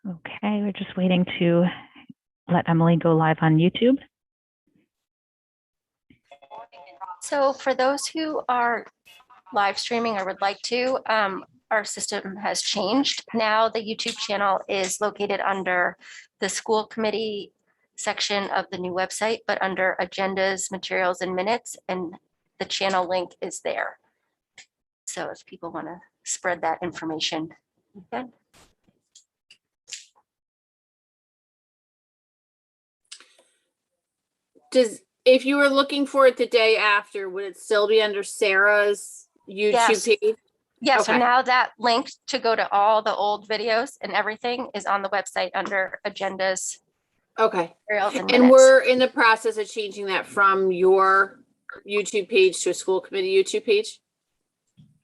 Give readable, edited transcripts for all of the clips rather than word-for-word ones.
Okay, we're just waiting to let Emily go live on YouTube. So for those who are live streaming or would like to, our system has changed. Now the YouTube channel is located under the school committee section of the new website, but under agendas, materials, and minutes, and the channel link is there. So if people want to spread that information, you can. If you were looking for it the day after, would it still be under Sarah's YouTube page? Yeah, Okay. so now that link to go to all the old videos and everything is on the website under agendas. Okay. Materials and And minutes. we're in the process of changing that from your YouTube page to a school committee YouTube page?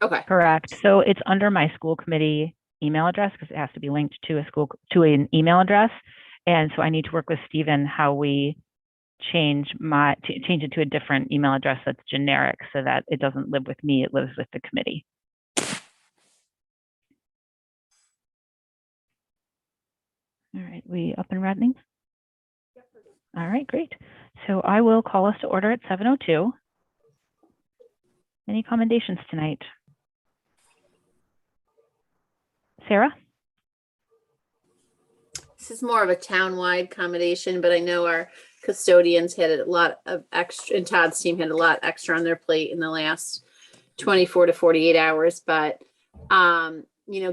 Okay. Correct. So it's under my school committee email address because it has to be linked to an email address. And so I need to work with Stephen how we change it to a different email address that's generic so that it doesn't live with me, it lives with the committee. All right, we up and running? All right, great. So I will call us to order at 7:02. Any commendations tonight? Sarah? This is more of a town-wide commendation, but I know our custodians had a lot of extra, and Todd's team had a lot extra on their plate in the last 24 to 48 hours. But, you know,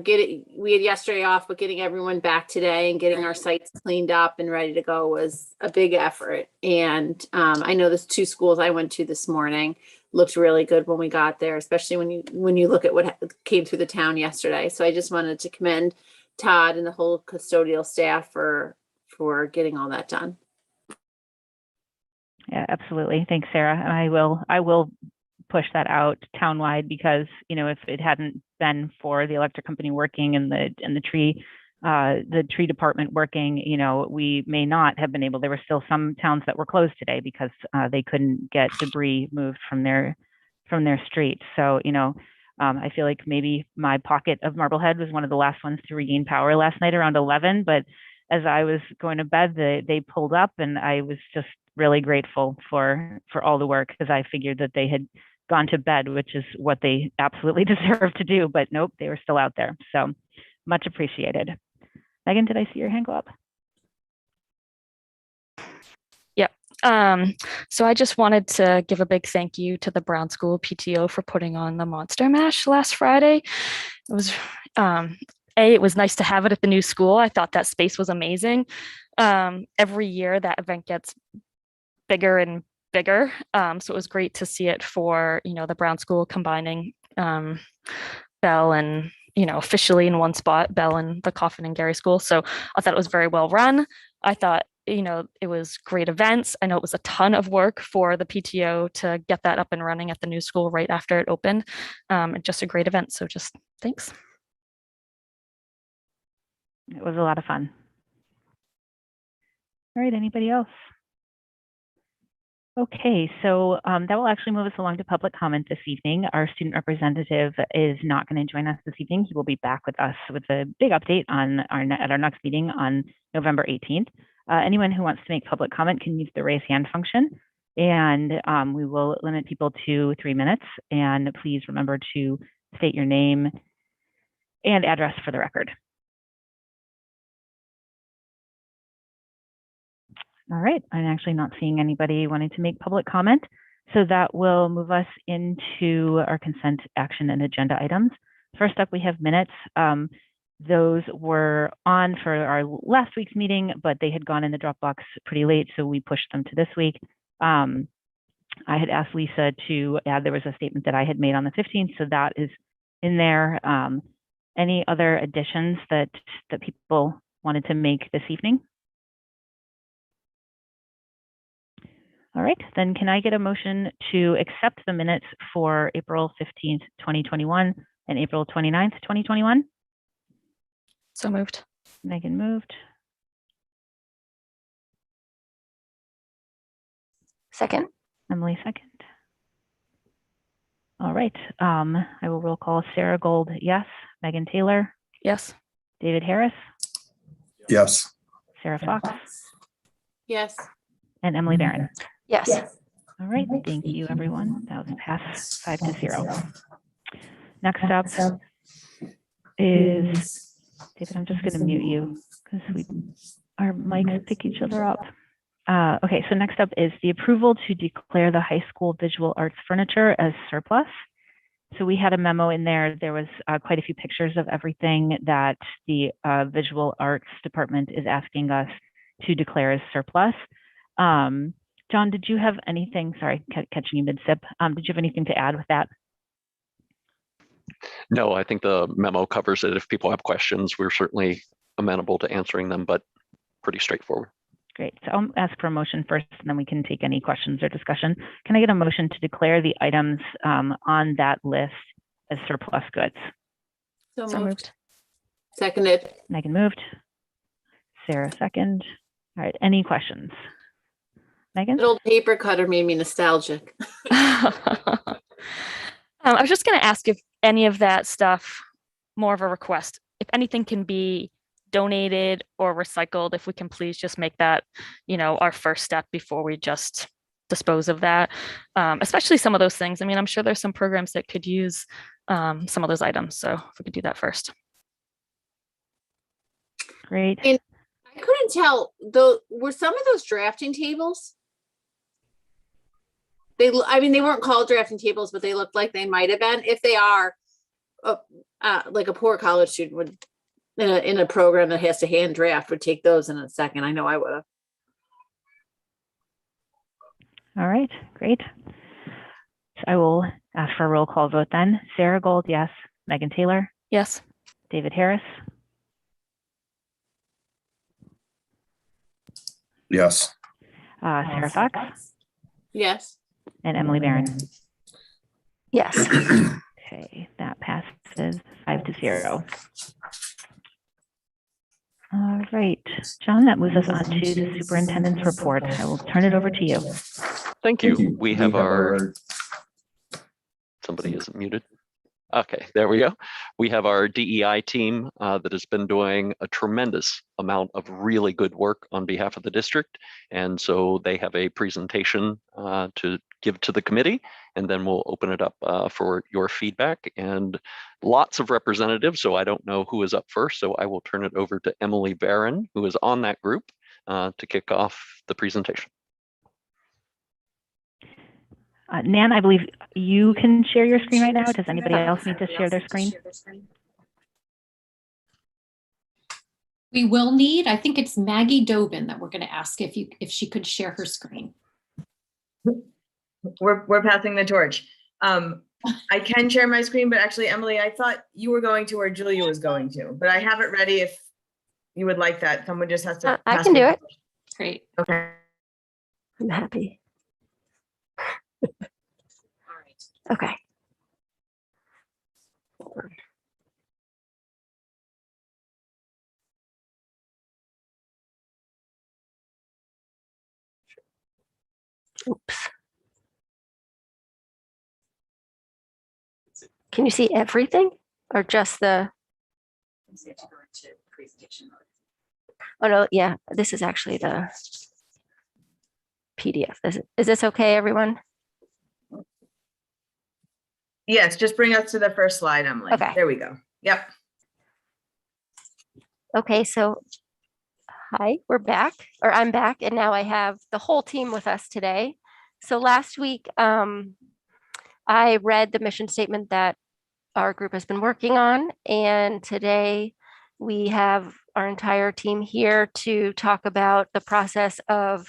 we had yesterday off, but getting everyone back today and getting our sites cleaned up and ready to go was a big effort. And I know there's 2 schools I went to this morning looked really good when we got there, especially when you look at what came through the town yesterday. So I just wanted to commend Todd and the whole custodial staff for getting all that done. Yeah, absolutely. Thanks, Sarah. And I will push that out townwide because, you know, if it hadn't been for the electric company working and the tree department working, you know, we may not have been able. There were still some towns that were closed today because they couldn't get debris moved from their streets. So, you know, I feel like maybe my pocket of Marblehead was one of the last ones to regain power last night around 11. But as I was going to bed, they pulled up, and I was just really grateful for all the work because I figured that they had gone to bed, which is what they absolutely deserve to do. But nope, they were still out there. So much appreciated. Megan, did I see your hand go up? So I just wanted to give a big thank you to the Brown School PTO for putting on the Monster Mash last Friday. It was it was nice to have it at the new school. I thought that space was amazing. Every year that event gets bigger and bigger. So it was great to see it for, you know, the Brown School combining Bell and, you know, officially in one spot, Bell and the Coffin and Gary School. So I thought it was very well run. I thought, you know, it was great events. I know it was a ton of work for the PTO to get that up and running at the new school right after it opened. Just a great event. So just thanks. It was a lot of fun. All right, anybody else? Okay, so that will actually move us along to public comment this evening. Our student representative is not going to join us this evening. He will be back with us with a big update at our next meeting on November 18th. Anyone who wants to make public comment can use the raise hand function, and we will limit people to 3 minutes. And please remember to state your name and address for the record. All right, I'm actually not seeing anybody wanting to make public comment. So that will move us into our consent action and agenda items. First up, we have minutes. Those were on for our last week's meeting, but they had gone in the Dropbox pretty late, so we pushed them to this week. I had asked Lisa to add, there was a statement that I had made on the 15th, so that is in there. Any other additions that people wanted to make this evening? All right, then can I get a motion to accept the minutes for April 15th, 2021 and April 29th, 2021? So moved. Megan moved. Second. Emily second. All right, I will roll call Sarah Gold, yes. Megan Taylor? Yes. David Harris? Yes. Sarah Fox, Yes. and Emily Barron. Yes. All right, thank you, everyone. That was passed 5-0. Next up is, David, I'm just going to mute you because our mics pick each other up. Okay, so next up is the approval to declare the high school visual arts furniture as surplus. So we had a memo in there. There was quite a few pictures of everything that the visual arts department is asking us to declare as surplus. John, did you have anything? Sorry, catching you mid-sip. Did you have anything to add with that? No, I think the memo covers it. If people have questions, we're certainly amenable to answering them, but pretty straightforward. Great. So I'll ask for a motion first, and then we can take any questions or discussion. Can I get a motion to declare the items on that list as surplus goods? So moved. Seconded. Megan moved. Sarah second. All right. Any questions? Megan? That old paper cutter made me nostalgic. I was just going to ask if any of that stuff, more of a request, if anything can be donated or recycled, if we can please just make that, our first step before we just dispose of that, especially some of those things. I mean, I'm sure there's some programs that could use some of those items. So if we could do that first. Great. And I couldn't tell, though, were some of those drafting tables? They weren't called drafting tables, but they looked like they might have been. If they are, like a poor college student would, in a program that has to hand draft, would take those in a second. I know I would have. All right, great. So I will ask for a roll call vote then. Sarah Gold, yes. Megan Taylor, Yes. David Harris, Yes. Sarah Fox, Yes. and Emily Barron. Yes. Okay, that passes 5-0. All right, John, that moves us on to the superintendent's report. I will turn it over to you. Thank you. We have our, somebody isn't muted. Okay, there we go. We have our DEI team that has been doing a tremendous amount of really good work on behalf of the district. And so they have a presentation to give to the committee, and then we'll open it up for your feedback, and lots of representatives. So I don't know who is up first. So I will turn it over to Emily Barron, who is on that group, to kick off the presentation. Nan, I believe you can share your screen right now. Does anybody else need to share their screen? We will need, I think it's Maggie Dobin that we're going to ask if she could share her screen. We're passing the torch. I can share my screen, but actually, Emily, I thought you were going to or Julia was going to, but I have it ready if you would like that. Someone just has to. I can do it. Great. Okay. I'm happy. All right. Okay. Oops. Can you see everything or just the? Oh no, yeah, this is actually the PDF. Is this okay, everyone? Yes, just bring us to the first slide, Emily. Okay. There we go. Yep. Okay, so hi, we're back, or I'm back, and now I have the whole team with us today. So last week, I read the mission statement that our group has been working on, and today we have our entire team here to talk about the process of,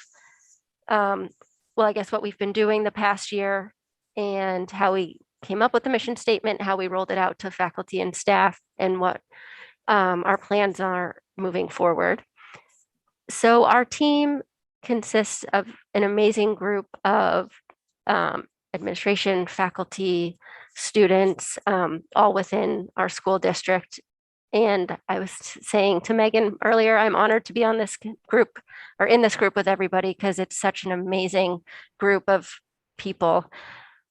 well, I guess what we've been doing the past year and how we came up with the mission statement, how we rolled it out to faculty and staff, and what our plans are moving forward. So our team consists of an amazing group of administration, faculty, students, all within our school district. And I was saying to Megan earlier, I'm honored to be on this group or in this group with everybody because it's such an amazing group of people.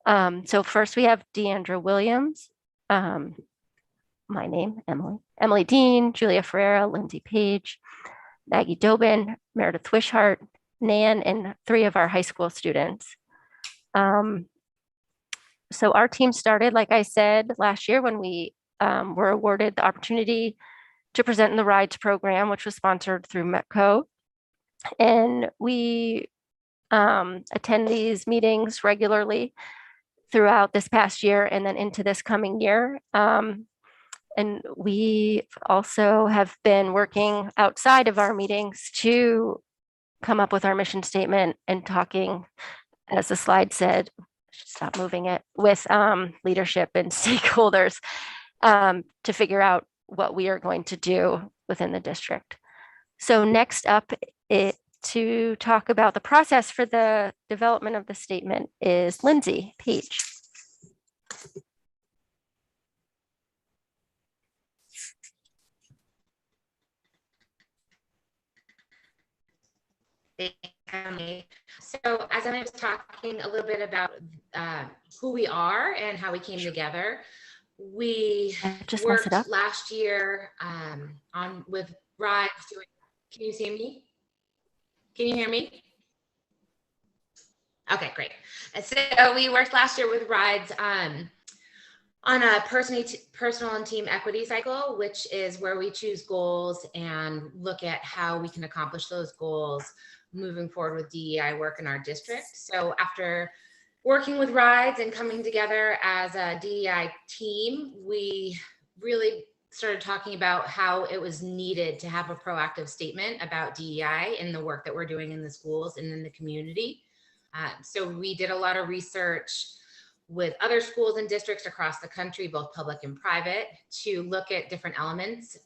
So first we have Deandra Williams, my name, Emily Dean, Julia Ferreira, Lindsay Page, Maggie Dobin, Meredith Wishart, Nan, and 3 of our high school students. So our team started, like I said, last year when we were awarded the opportunity to present in the RIDES program, which was sponsored through METCO. And we attend these meetings regularly throughout this past year and then into this coming year. And we also have been working outside of our meetings to come up with our mission statement and talking, as the slide said, stop moving it, with leadership and stakeholders to figure out what we are going to do within the district. So next up to talk about the process for the development of the statement is Lindsay Page. So as I was talking a little bit about who we are and how we came together, we worked last year on with RIDES doing. Can you see me? Can you hear me? Okay, great. So we worked last year with RIDES on a personal and team equity cycle, which is where we choose goals and look at how we can accomplish those goals moving forward with DEI work in our district. So after working with RIDES and coming together as a DEI team, we really started talking about how it was needed to have a proactive statement about DEI in the work that we're doing in the schools and in the community. So we did a lot of research with other schools and districts across the country, both public and private, to look at different elements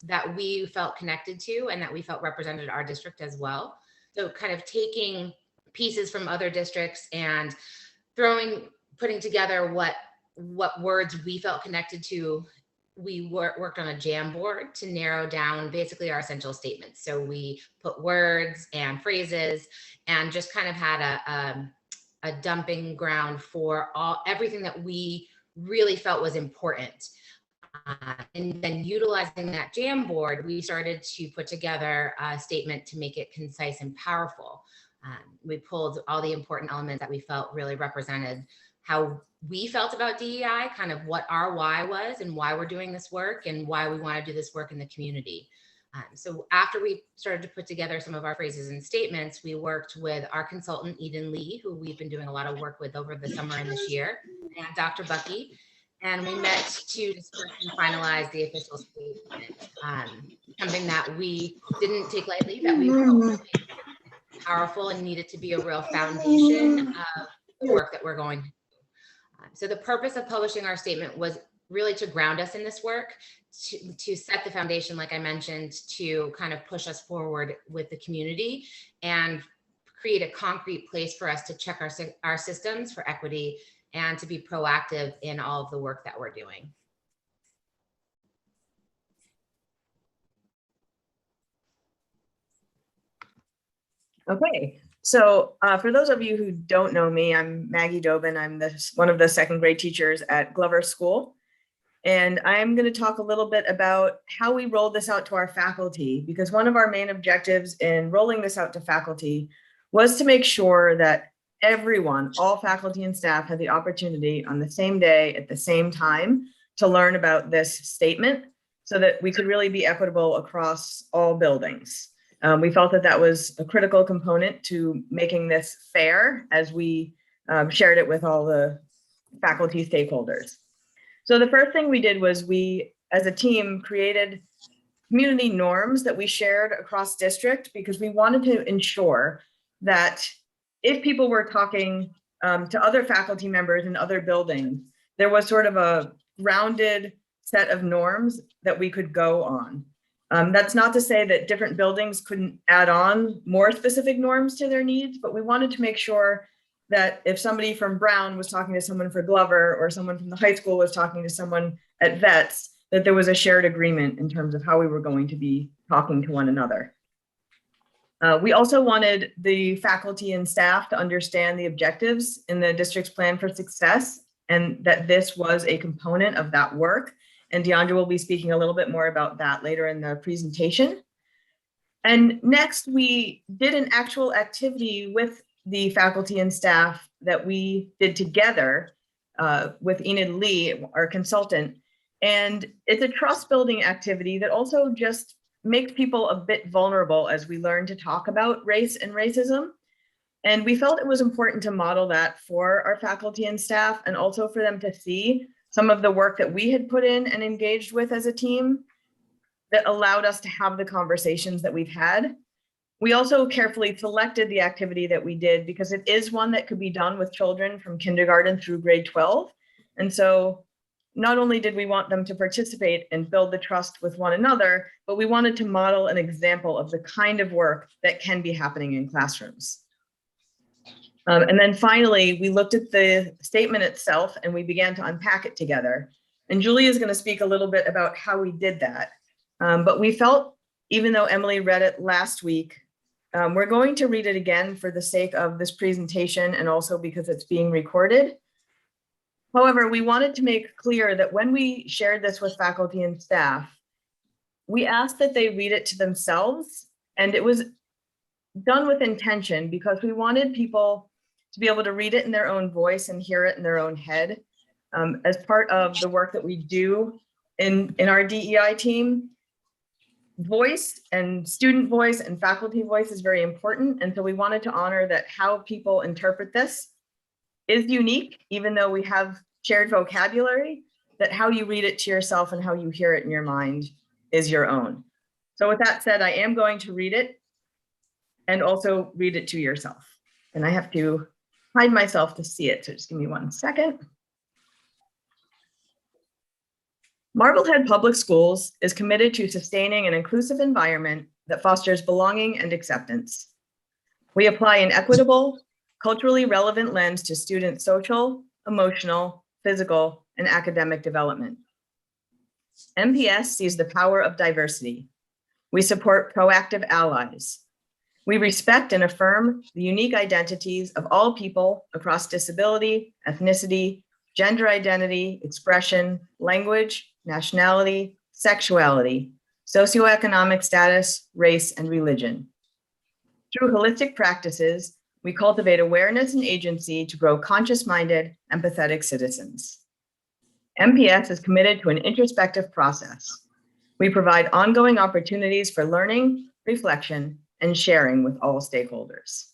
that we felt connected to and that we felt represented our district as well. So kind of taking pieces from other districts and putting together what words we felt connected to. We worked on a Jamboard to narrow down basically our essential statements. So we put words and phrases and just kind of had a dumping ground for everything that we really felt was important. And then utilizing that Jamboard, we started to put together a statement to make it concise and powerful. We pulled all the important elements that we felt really represented how we felt about DEI, kind of what our why was and why we're doing this work and why we want to do this work in the community. So after we started to put together some of our phrases and statements, we worked with our consultant, Eden Lee, who we've been doing a lot of work with over the summer and this year, and Dr. Bucky. And we met to discuss and finalize the official statement, something that we didn't take lightly, that we felt really powerful and needed to be a real foundation of the work that we're going to do. So the purpose of publishing our statement was really to ground us in this work, to set the foundation, like I mentioned, to kind of push us forward with the community and create a concrete place for us to check our systems for equity and to be proactive in all of the work that we're doing. Okay, so for those of you who don't know me, I'm Maggie Dobin. I'm one of the second grade teachers at Glover School. And I'm going to talk a little bit about how we rolled this out to our faculty, because one of our main objectives in rolling this out to faculty was to make sure that everyone, all faculty and staff, had the opportunity on the same day at the same time to learn about this statement so that we could really be equitable across all buildings. We felt that that was a critical component to making this fair as we shared it with all the faculty stakeholders. So the first thing we did was we, as a team, created community norms that we shared across district, because we wanted to ensure that if people were talking to other faculty members in other buildings, there was sort of a rounded set of norms that we could go on. That's not to say that different buildings couldn't add on more specific norms to their needs, but we wanted to make sure that if somebody from Brown was talking to someone for Glover, or someone from the high school was talking to someone at Vets, that there was a shared agreement in terms of how we were going to be talking to one another. We also wanted the faculty and staff to understand the objectives in the district's plan for success, and that this was a component of that work. And Deandra will be speaking a little bit more about that later in the presentation. And next, we did an actual activity with the faculty and staff that we did together with Enid Lee, our consultant. And it's a trust building activity that also just makes people a bit vulnerable as we learn to talk about race and racism. And we felt it was important to model that for our faculty and staff, and also for them to see some of the work that we had put in and engaged with as a team that allowed us to have the conversations that we've had. We also carefully selected the activity that we did because it is one that could be done with children from kindergarten through grade 12. And so not only did we want them to participate and build the trust with one another, but we wanted to model an example of the kind of work that can be happening in classrooms. And then finally, we looked at the statement itself and we began to unpack it together. And Julie is going to speak a little bit about how we did that. But we felt, even though Emily read it last week, we're going to read it again for the sake of this presentation and also because it's being recorded. However, we wanted to make clear that when we shared this with faculty and staff, we asked that they read it to themselves, and it was done with intention because we wanted people to be able to read it in their own voice and hear it in their own head. As part of the work that we do in our DEI team, voice and student voice and faculty voice is very important. And so we wanted to honor that how people interpret this is unique, even though we have shared vocabulary, that how you read it to yourself and how you hear it in your mind is your own. So with that said, I am going to read it and also read it to yourself. And I have to hide myself to see it, so just give me 1 second. Marblehead Public Schools is committed to sustaining an inclusive environment that fosters belonging and acceptance. We apply an equitable, culturally relevant lens to student social, emotional, physical, and academic development. MPS sees the power of diversity. We support proactive allies. We respect and affirm the unique identities of all people across disability, ethnicity, gender identity, expression, language, nationality, sexuality, socioeconomic status, race, and religion. Through holistic practices, we cultivate awareness and agency to grow conscious-minded, empathetic citizens. MPS is committed to an introspective process. We provide ongoing opportunities for learning, reflection, and sharing with all stakeholders.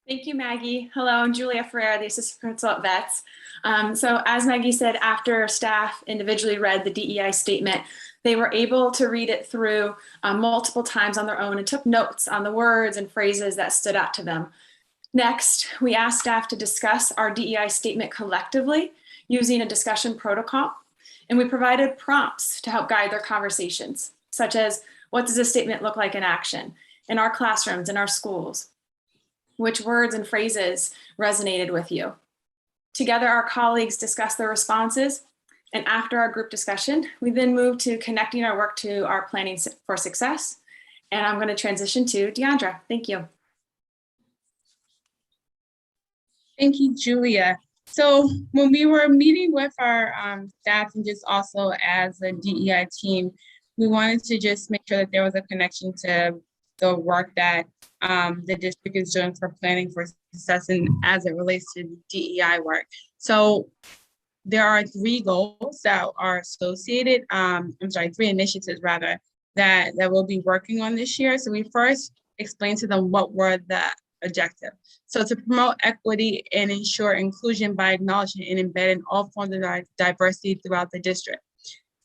Thank you, Maggie. Hello, I'm Julia Ferreira, the assistant principal at VETS. So as Maggie said, after staff individually read the DEI statement, they were able to read it through multiple times on their own and took notes on the words and phrases that stood out to them. Next, we asked staff to discuss our DEI statement collectively using a discussion protocol, and we provided prompts to help guide their conversations, such as, what does this statement look like in action in our classrooms, in our schools? Which words and phrases resonated with you? Together, our colleagues discussed their responses, and after our group discussion, we then moved to connecting our work to our planning for success. And I'm going to transition to Deandra. Thank you. Thank you, Julia. So when we were meeting with our staff and just also as a DEI team, we wanted to just make sure that there was a connection to the work that the district is doing for planning for success and as it relates to DEI work. So there are 3 goals that are associated, I'm sorry, 3 initiatives rather, that we'll be working on this year. So we first explained to them what were the objective. So to promote equity and ensure inclusion by acknowledging and embedding all forms of diversity throughout the district.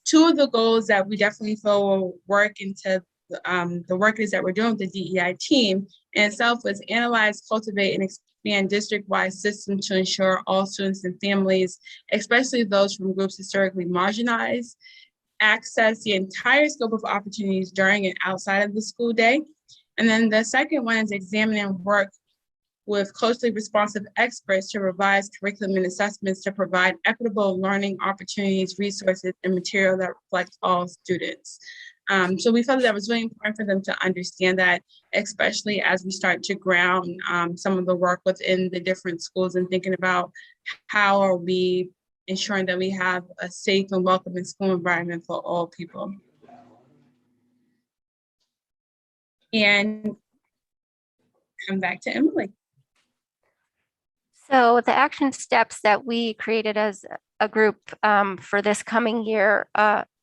2 of the goals that we definitely feel will work into the work is that we're doing with the DEI team in itself was analyze, cultivate, and expand district-wide systems to ensure all students and families, especially those from groups historically marginalized, access the entire scope of opportunities during and outside of the school day. And then the second one is examine and work with closely responsive experts to revise curriculum and assessments to provide equitable learning opportunities, resources, and material that reflect all students. So we felt that was really important for them to understand that, especially as we start to ground some of the work within the different schools and thinking about how are we ensuring that we have a safe and welcoming school environment for all people. And come back to Emily. So the action steps that we created as a group for this coming year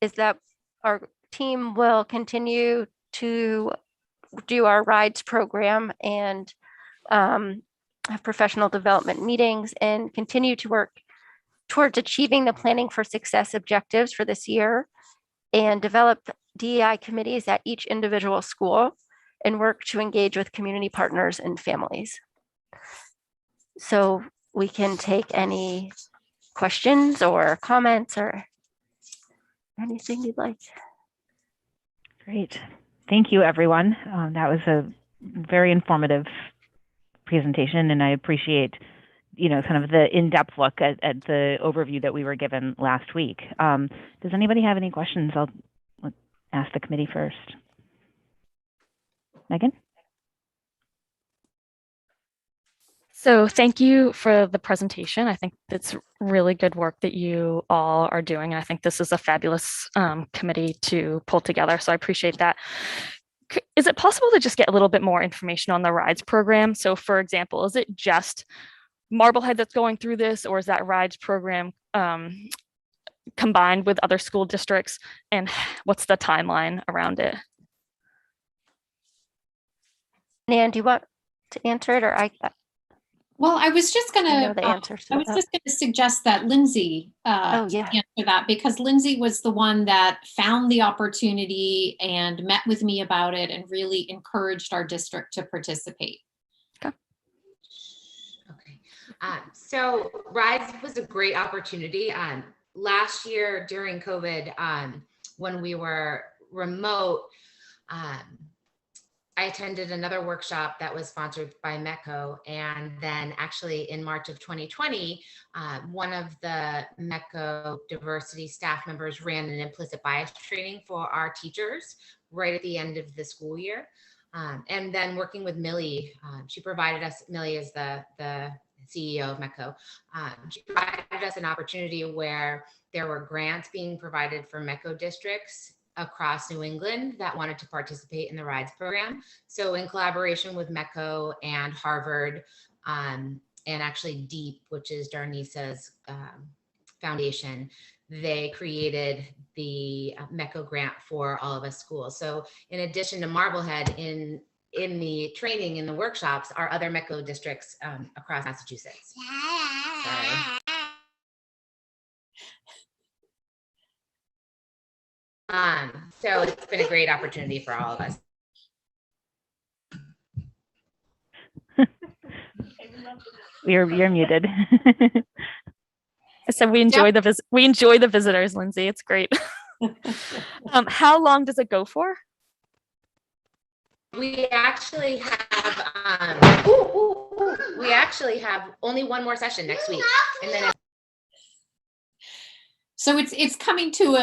is that our team will continue to do our rides program and have professional development meetings and continue to work towards achieving the planning for success objectives for this year and develop DEI committees at each individual school and work to engage with community partners and families. So we can take any questions or comments or anything you'd like. Great. Thank you, everyone. That was a very informative presentation, and I appreciate, kind of the in-depth look at the overview that we were given last week. Does anybody have any questions? I'll ask the committee first. Megan? So thank you for the presentation. I think it's really good work that you all are doing. I think this is a fabulous committee to pull together. So I appreciate that. Is it possible to just get a little bit more information on the rides program? So for example, is it just Marblehead that's going through this, or is that rides program combined with other school districts? And what's the timeline around it? Nan, do you want to answer it, or I? Well, I was just going know the answer to that. just going to suggest that Lindsay answer that, because Lindsay was the one that found the opportunity and met with me about it and really encouraged our district to participate. Okay. So Rides was a great opportunity. Last year during COVID, when we were remote, I attended another workshop that was sponsored by MECO. And then actually in March of 2020, one of the MECO diversity staff members ran an implicit bias training for our teachers right at the end of the school year. And then working with Millie, she provided us, Millie is the CEO of MECO, she provided us an opportunity where there were grants being provided for MECO districts across New England that wanted to participate in the rides program. So in collaboration with MECO and Harvard, and actually DEEP, which is Darnisa's foundation, they created the MECO grant for all of us schools. So in addition to Marblehead, in the training, in the workshops, are other MECO districts across Massachusetts. Sorry. So it's been a great opportunity for all of us. You're muted. I said we enjoy the visitors, Lindsay. It's great. How long does it go for? We actually have only one more session next week, and then So it's coming to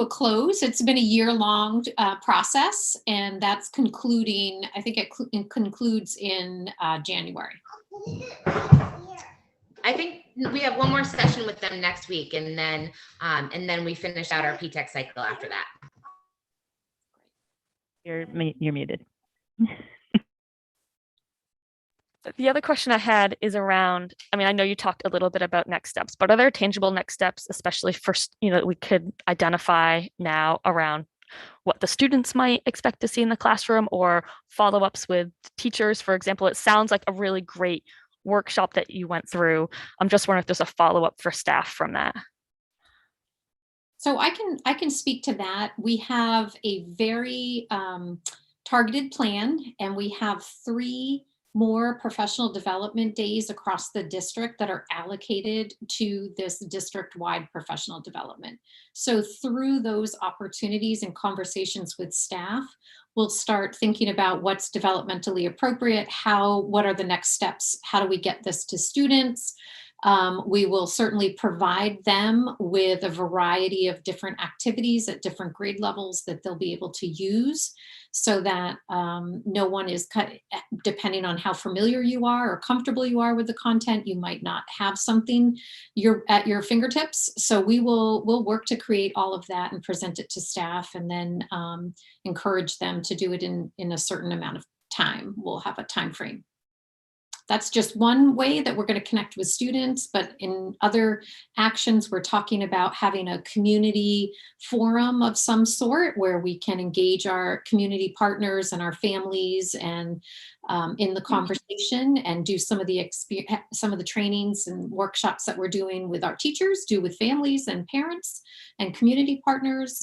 a close. It's been a year-long process, and that's concluding. I think it concludes in January. I think we have one more session with them next week, and then we finish out our P-TECH cycle after that. You're muted. The other question I had is around, I know you talked a little bit about next steps, but are there tangible next steps, especially for, we could identify now around what the students might expect to see in the classroom, or follow-ups with teachers, for example? It sounds like a really great workshop that you went through. I'm just wondering if there's a follow-up for staff from that. So I can speak to that. We have a very targeted plan, and we have 3 more professional development days across the district that are allocated to this district-wide professional development. So through those opportunities and conversations with staff, we'll start thinking about what's developmentally appropriate, what are the next steps, how do we get this to students, We will certainly provide them with a variety of different activities at different grade levels that they'll be able to use, so that no one is cut, depending on how familiar you are or comfortable you are with the content, you might not have something at your fingertips. So we'll work to create all of that and present it to staff, and then encourage them to do it in a certain amount of time. We'll have a time frame. That's just one way that we're going to connect with students, but in other actions, we're talking about having a community forum of some sort where we can engage our community partners and our families and in the conversation, and do some of the trainings and workshops that we're doing with our teachers, do with families and parents and community partners.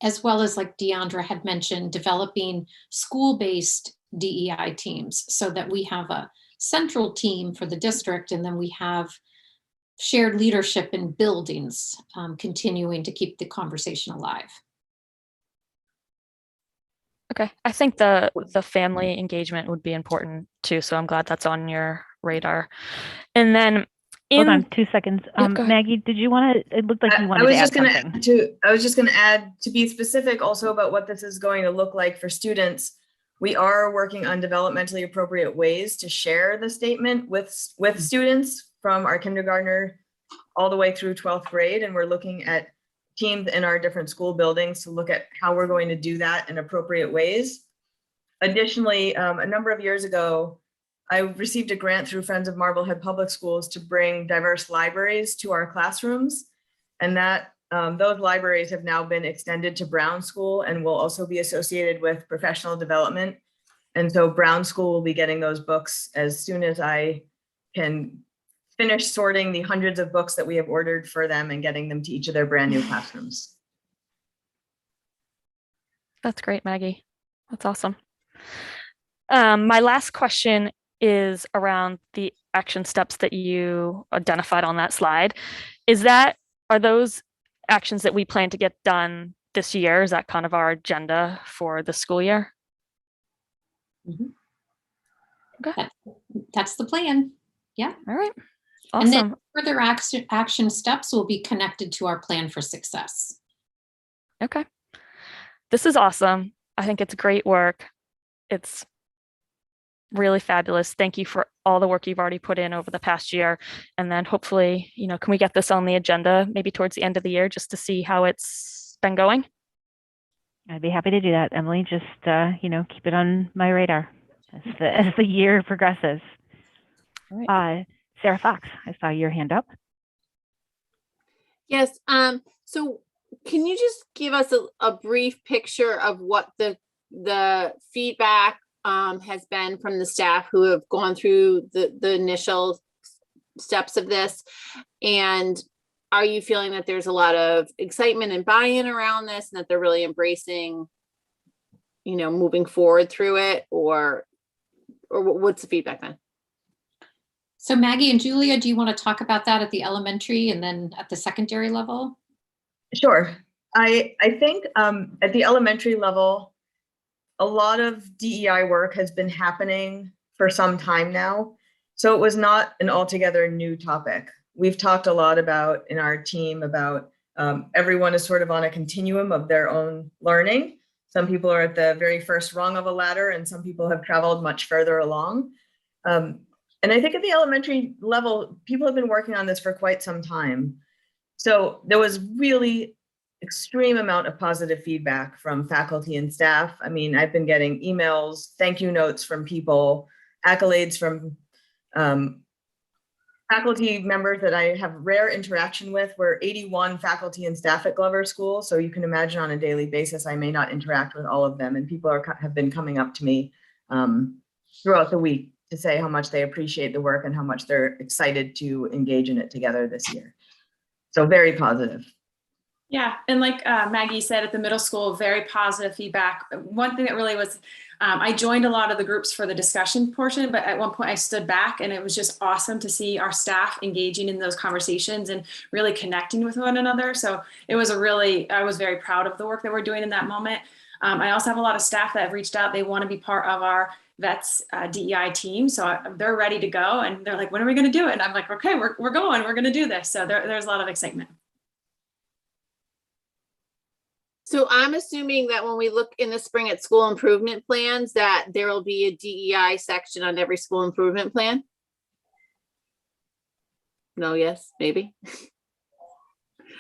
As well as, like Deandra had mentioned, developing school-based DEI teams, so that we have a central team for the district, and then we have shared leadership in buildings, continuing to keep the conversation alive. Okay, I think the family engagement would be important too, so I'm glad that's on your radar. And then Hold on 2 seconds. Yeah, go ahead. Maggie, did you want to, it looked like you wanted to add something. I was just going to add, to be specific also about what this is going to look like for students. We are working on developmentally appropriate ways to share the statement with students from our kindergartner all the way through 12th grade. And we're looking at teams in our different school buildings to look at how we're going to do that in appropriate ways. Additionally, a number of years ago, I received a grant through Friends of Marblehead Public Schools to bring diverse libraries to our classrooms. And that those libraries have now been extended to Brown School and will also be associated with professional development. And so Brown School will be getting those books as soon as I can finish sorting the hundreds of books that we have ordered for them and getting them to each of their brand new classrooms. That's great, Maggie. That's awesome. My last question is around the action steps that you identified on that slide. Are those actions that we plan to get done this year? Is that kind of our agenda for the school year? Mm-hmm. Okay. That's the plan. Yeah. All right. Awesome. And then further action steps will be connected to our plan for success. Okay. This is awesome. I think it's great work. It's really fabulous. Thank you for all the work you've already put in over the past year. And then hopefully, can we get this on the agenda maybe towards the end of the year just to see how it's been going? I'd be happy to do that, Emily. Just, keep it on my radar as the year progresses. All right. Sarah Fox, I saw your hand up. Yes. So can you just give us a brief picture of what the feedback has been from the staff who have gone through the initial steps of this? And are you feeling that there's a lot of excitement and buy-in around this, and that they're really embracing, moving forward through it, or what's the feedback then? So Maggie and Julia, do you want to talk about that at the elementary and then at the secondary level? Sure. I think at the elementary level, a lot of DEI work has been happening for some time now. So it was not an altogether new topic. We've talked a lot in our team about everyone is sort of on a continuum of their own learning. Some people are at the very first rung of a ladder, and some people have traveled much further along. And I think at the elementary level, people have been working on this for quite some time. So there was really extreme amount of positive feedback from faculty and staff. I mean, I've been getting emails, thank you notes from people, accolades from faculty members that I have rare interaction with. We're 81 faculty and staff at Glover School. So you can imagine on a daily basis, I may not interact with all of them. And people have been coming up to me throughout the week to say how much they appreciate the work and how much they're excited to engage in it together this year. So very positive. Yeah, and like Maggie said, at the middle school, very positive feedback. One thing that really was, I joined a lot of the groups for the discussion portion, but at one point I stood back, and it was just awesome to see our staff engaging in those conversations and really connecting with one another. So it was I was very proud of the work that we're doing in that moment. I also have a lot of staff that have reached out. They want to be part of our vets DEI team. So they're ready to go, and they're like, when are we going to do it? And I'm like, okay, we're going, we're going to do this. So there's a lot of excitement. So I'm assuming that when we look in the spring at school improvement plans, that there will be a DEI section on every school improvement plan? No, yes, maybe.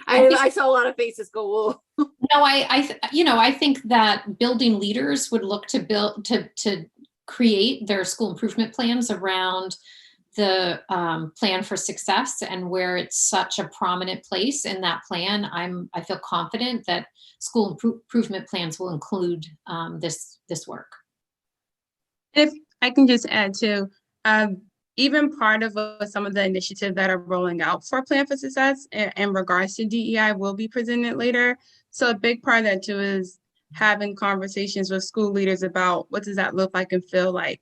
I saw a lot of faces go, whoa. No, I think that building leaders would look to build to create their school improvement plans around the plan for success, and where it's such a prominent place in that plan. I feel confident that school improvement plans will include this work. If I can just add too, even part of some of the initiatives that are rolling out for Plan for Success in regards to DEI will be presented later. So a big part of that too is having conversations with school leaders about what does that look like and feel like.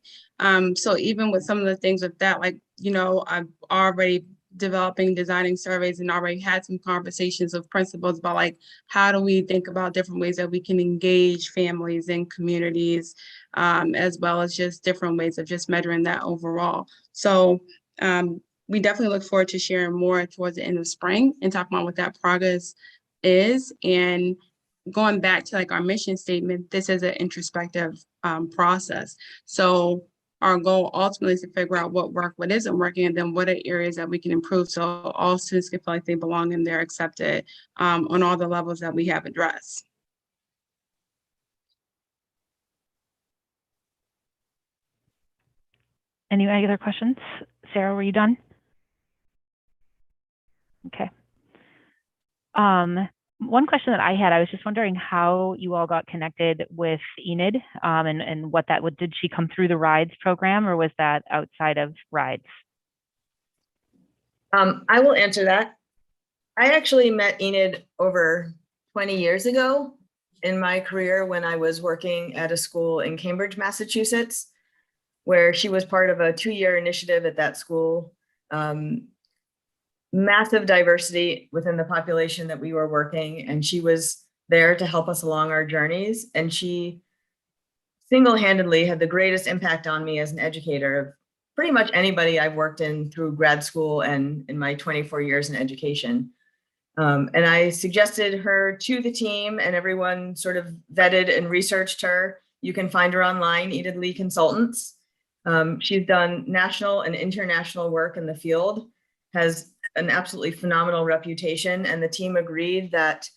So even with some of the things with that, like, I'm already designing surveys, and already had some conversations with principals about like, how do we think about different ways that we can engage families and communities, as well as just different ways of just measuring that overall. So we definitely look forward to sharing more towards the end of spring and talking about what that progress is. And going back to like our mission statement, this is an introspective process. So our goal ultimately is to figure out what worked, what isn't working, and then what are areas that we can improve so all students can feel like they belong and they're accepted on all the levels that we have addressed. Any other questions? Sarah, were you done? Okay. One question that I had, I was just wondering how you all got connected with Enid, and what that would, did she come through the RIDES program, or was that outside of RIDES? I will answer that. I actually met Enid over 20 years ago in my career when I was working at a school in Cambridge, Massachusetts, where she was part of a 2-year initiative at that school. Massive diversity within the population that we were working, and she was there to help us along our journeys. And she single-handedly had the greatest impact on me as an educator of pretty much anybody I've worked in through grad school and in my 24 years in education. And I suggested her to the team, and everyone sort of vetted and researched her. You can find her online, Enid Lee Consultants. She's done national and international work in the field, has an absolutely phenomenal reputation, and the team agreed that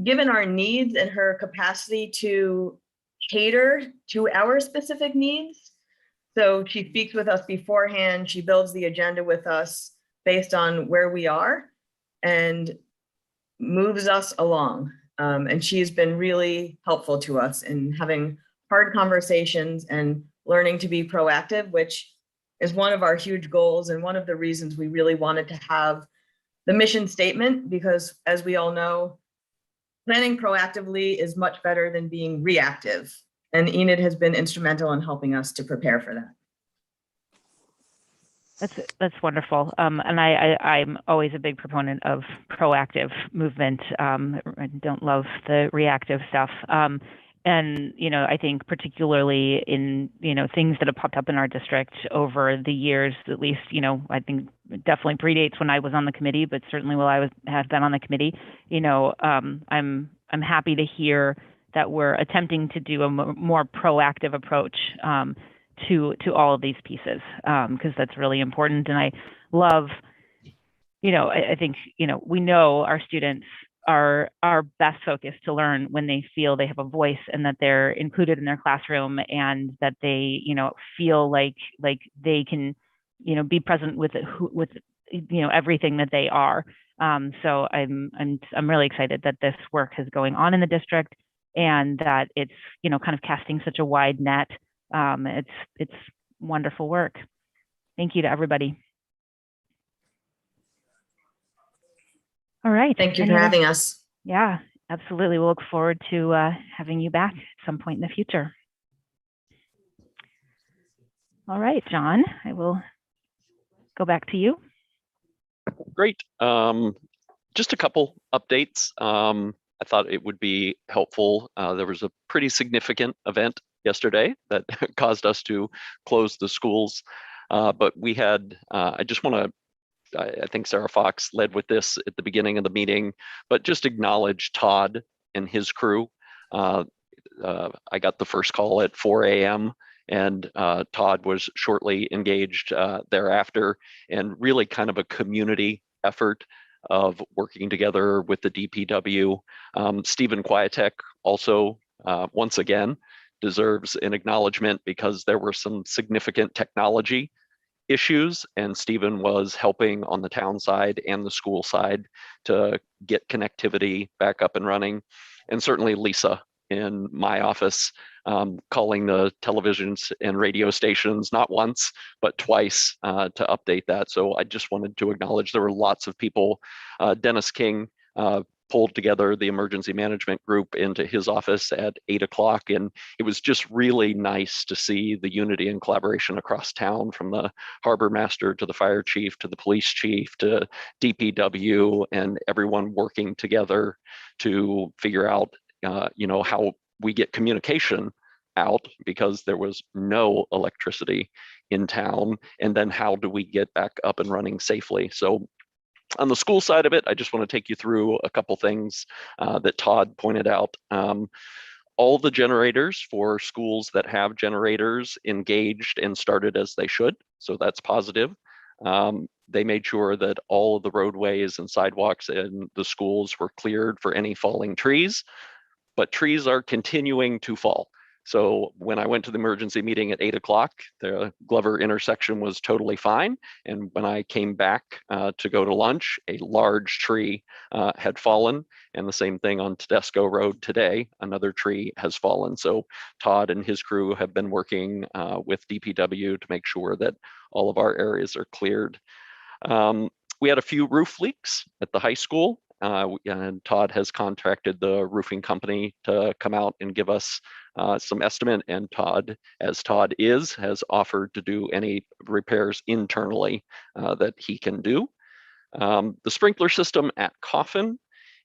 given our needs and her capacity to cater to our specific needs, so she speaks with us beforehand, she builds the agenda with us based on where we are and moves us along. And she's been really helpful to us in having hard conversations and learning to be proactive, which is one of our huge goals and one of the reasons we really wanted to have the mission statement, because as we all know, planning proactively is much better than being reactive. And Enid has been instrumental in helping us to prepare for that. That's wonderful. And I'm always a big proponent of proactive movement. I don't love the reactive stuff. And, I think particularly in, things that have popped up in our district over the years, at least, I think it definitely predates when I was on the committee, but certainly while I have been on the committee, I'm happy to hear that we're attempting to do a more proactive approach to all of these pieces, because that's really important. And I love, I think, we know our students are best focused to learn when they feel they have a voice and that they're included in their classroom, and that they, feel like they can, be present with everything that they are. So I'm really excited that this work is going on in the district, and that it's, kind of casting such a wide net. It's wonderful work. Thank you to everybody. All right. Thank you Any for other- having us. Yeah, absolutely. We'll look forward to having you back at some point in the future. All right, John, I will go back to you. Great. Just a couple updates. I thought it would be helpful. There was a pretty significant event yesterday that caused us to close the schools. But we had, I just want to, I think Sarah Fox led with this at the beginning of the meeting, but just acknowledge Todd and his crew. I got the first call at 4 a.m. and Todd was shortly engaged thereafter, and really kind of a community effort of working together with the DPW. Stephen Quietek also, once again, deserves an acknowledgement because there were some significant technology issues, and Stephen was helping on the town side and the school side to get connectivity back up and running. And certainly Lisa in my office, calling the televisions and radio stations, not once, but twice to update that. So I just wanted to acknowledge there were lots of people. Dennis King pulled together the emergency management group into his office at 8 o'clock. And it was just really nice to see the unity and collaboration across town, from the harbor master to the fire chief to the police chief to DPW, and everyone working together to figure out how we get communication out, because there was no electricity in town, and then how do we get back up and running safely. So on the school side of it, I just want to take you through a couple things that Todd pointed out. All the generators for schools that have generators engaged and started as they should, so that's positive. They made sure that all of the roadways and sidewalks in the schools were cleared for any falling trees, but trees are continuing to fall. So when I went to the emergency meeting at 8 o'clock, the Glover intersection was totally fine. And when I came back to go to lunch, a large tree had fallen. And the same thing on Tedesco Road today, another tree has fallen. So Todd and his crew have been working with DPW to make sure that all of our areas are cleared. We had a few roof leaks at the high school. And Todd has contracted the roofing company to come out and give us some estimate, and Todd, as Todd has offered to do any repairs internally that he can do. The sprinkler system at Coffin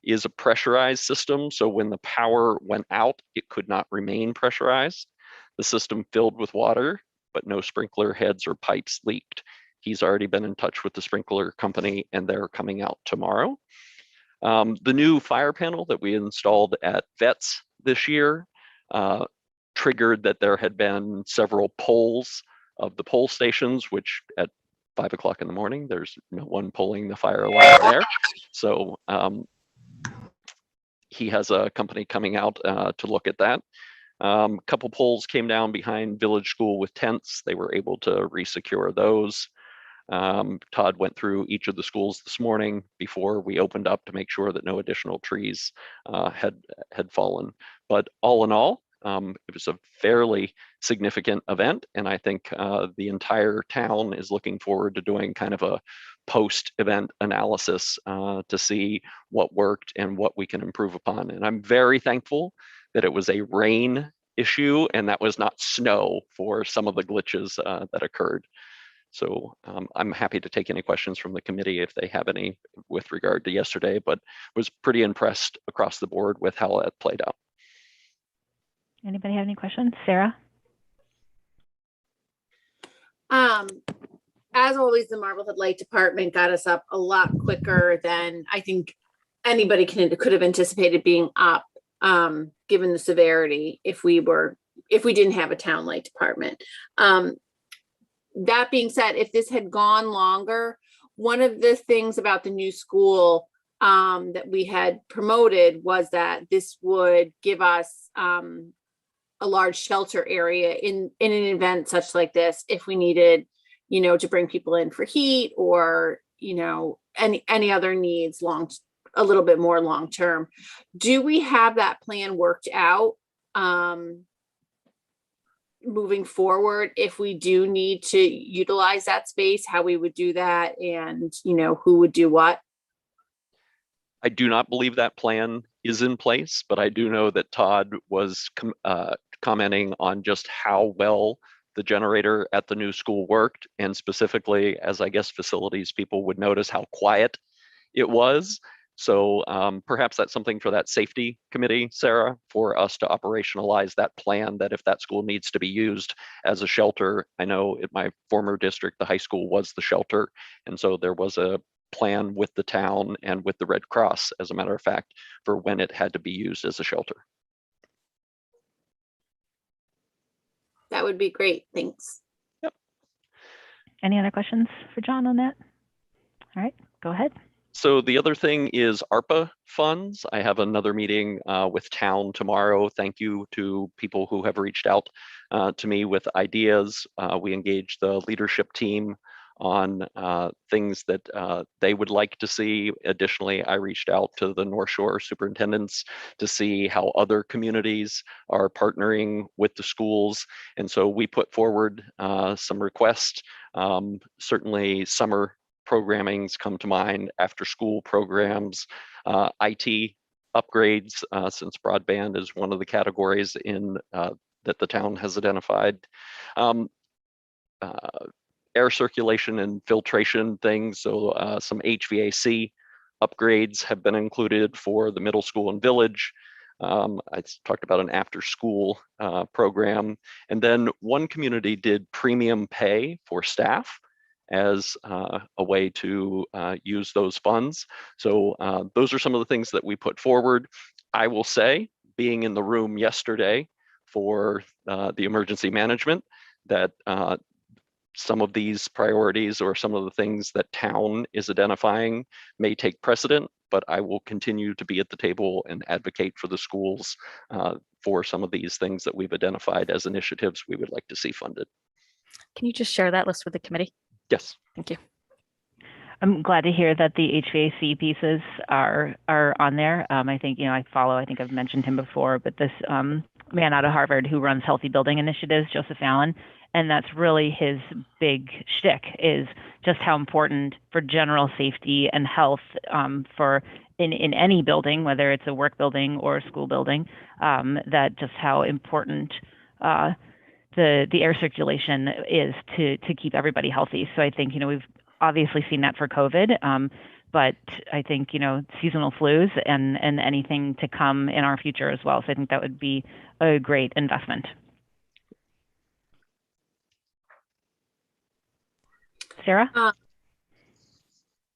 is a pressurized system, so when the power went out, it could not remain pressurized. The system filled with water, but no sprinkler heads or pipes leaked. He's already been in touch with the sprinkler company, and they're coming out tomorrow. The new fire panel that we installed at Vets this year triggered that there had been several polls of the poll stations, which at 5 o'clock in the morning, there's no one pulling the fire alarm there. So he has a company coming out to look at that. A couple poles came down behind Village School with tents. They were able to resecure those. Todd went through each of the schools this morning before we opened up to make sure that no additional trees had fallen. But all in all, it was a fairly significant event, and I think the entire town is looking forward to doing kind of a post-event analysis to see what worked and what we can improve upon. And I'm very thankful that it was a rain issue and that was not snow for some of the glitches that occurred. So I'm happy to take any questions from the committee if they have any with regard to yesterday, but was pretty impressed across the board with how that played out. Anybody have any questions? Sarah? As always, the Marblehead Light Department got us up a lot quicker than I think anybody could have anticipated being up, given the severity if we didn't have a town light department. That being said, if this had gone longer, one of the things about the new school that we had promoted was that this would give us a large shelter area in an event such like this, if we needed, to bring people in for heat or, any other needs a little bit more long term. Do we have that plan worked out? Moving forward, if we do need to utilize that space, how we would do that, and who would do what? I do not believe that plan is in place, but I do know that Todd was commenting on just how well the generator at the new school worked, and specifically, as I guess facilities people would notice how quiet it was. So perhaps that's something for that safety committee, Sarah, for us to operationalize that plan, that if that school needs to be used as a shelter. I know at my former district, the high school was the shelter. And so there was a plan with the town and with the Red Cross, as a matter of fact, for when it had to be used as a shelter. That would be great. Thanks. Yep. Any other questions for John on that? All right, go ahead. So the other thing is ARPA funds. I have another meeting with town tomorrow. Thank you to people who have reached out to me with ideas. We engaged the leadership team on things that they would like to see. Additionally, I reached out to the North Shore superintendents to see how other communities are partnering with the schools. And so we put forward some requests. Certainly summer programmings come to mind, after school programs, IT upgrades, since broadband is one of the categories in that the town has identified. Air circulation and filtration things, so some HVAC upgrades have been included for the middle school and village. I talked about an after school program. And then one community did premium pay for staff as a way to use those funds. So those are some of the things that we put forward. I will say, being in the room yesterday for the emergency management, that some of these priorities or some of the things that town is identifying may take precedent, but I will continue to be at the table and advocate for the schools for some of these things that we've identified as initiatives we would like to see funded. Can you just share that list with the committee? Yes. Thank you. I'm glad to hear that the HVAC pieces are on there. I think, I think I've mentioned him before, but this man out of Harvard who runs Healthy Building Initiatives, Joseph Allen, and that's really his big shtick, is just how important for general safety and health for in any building, whether it's a work building or a school building, that just how important the air circulation is to keep everybody healthy. So I think, we've obviously seen that for COVID, but I think, seasonal flus and anything to come in our future as well. So I think that would be a great investment. Sarah?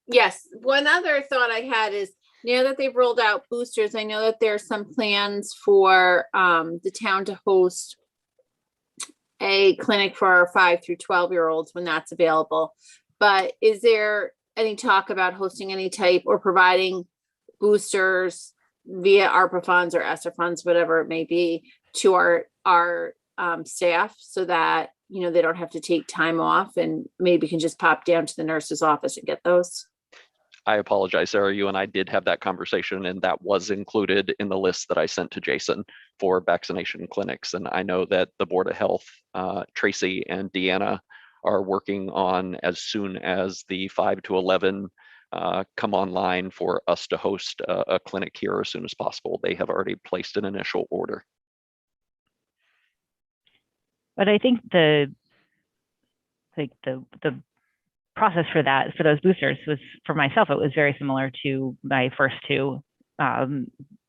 Yes, one other thought I had is, now that they've rolled out boosters, I know that there are some plans for the town to host a clinic for our 5 through 12-year-olds when that's available. But is there any talk about hosting any type or providing boosters via ARPA funds or ESSER funds, whatever it may be, to our staff, so that they don't have to take time off and maybe can just pop down to the nurse's office and get those? I apologize, Sarah, you and I did have that conversation, and that was included in the list that I sent to Jason for vaccination clinics. And I know that the Board of Health, Tracy and Deanna, are working on, as soon as the 5 to 11 come online, for us to host a clinic here as soon as possible. They have already placed an initial order. But I think the process for that, for those boosters, was, for myself, it was very similar to my first two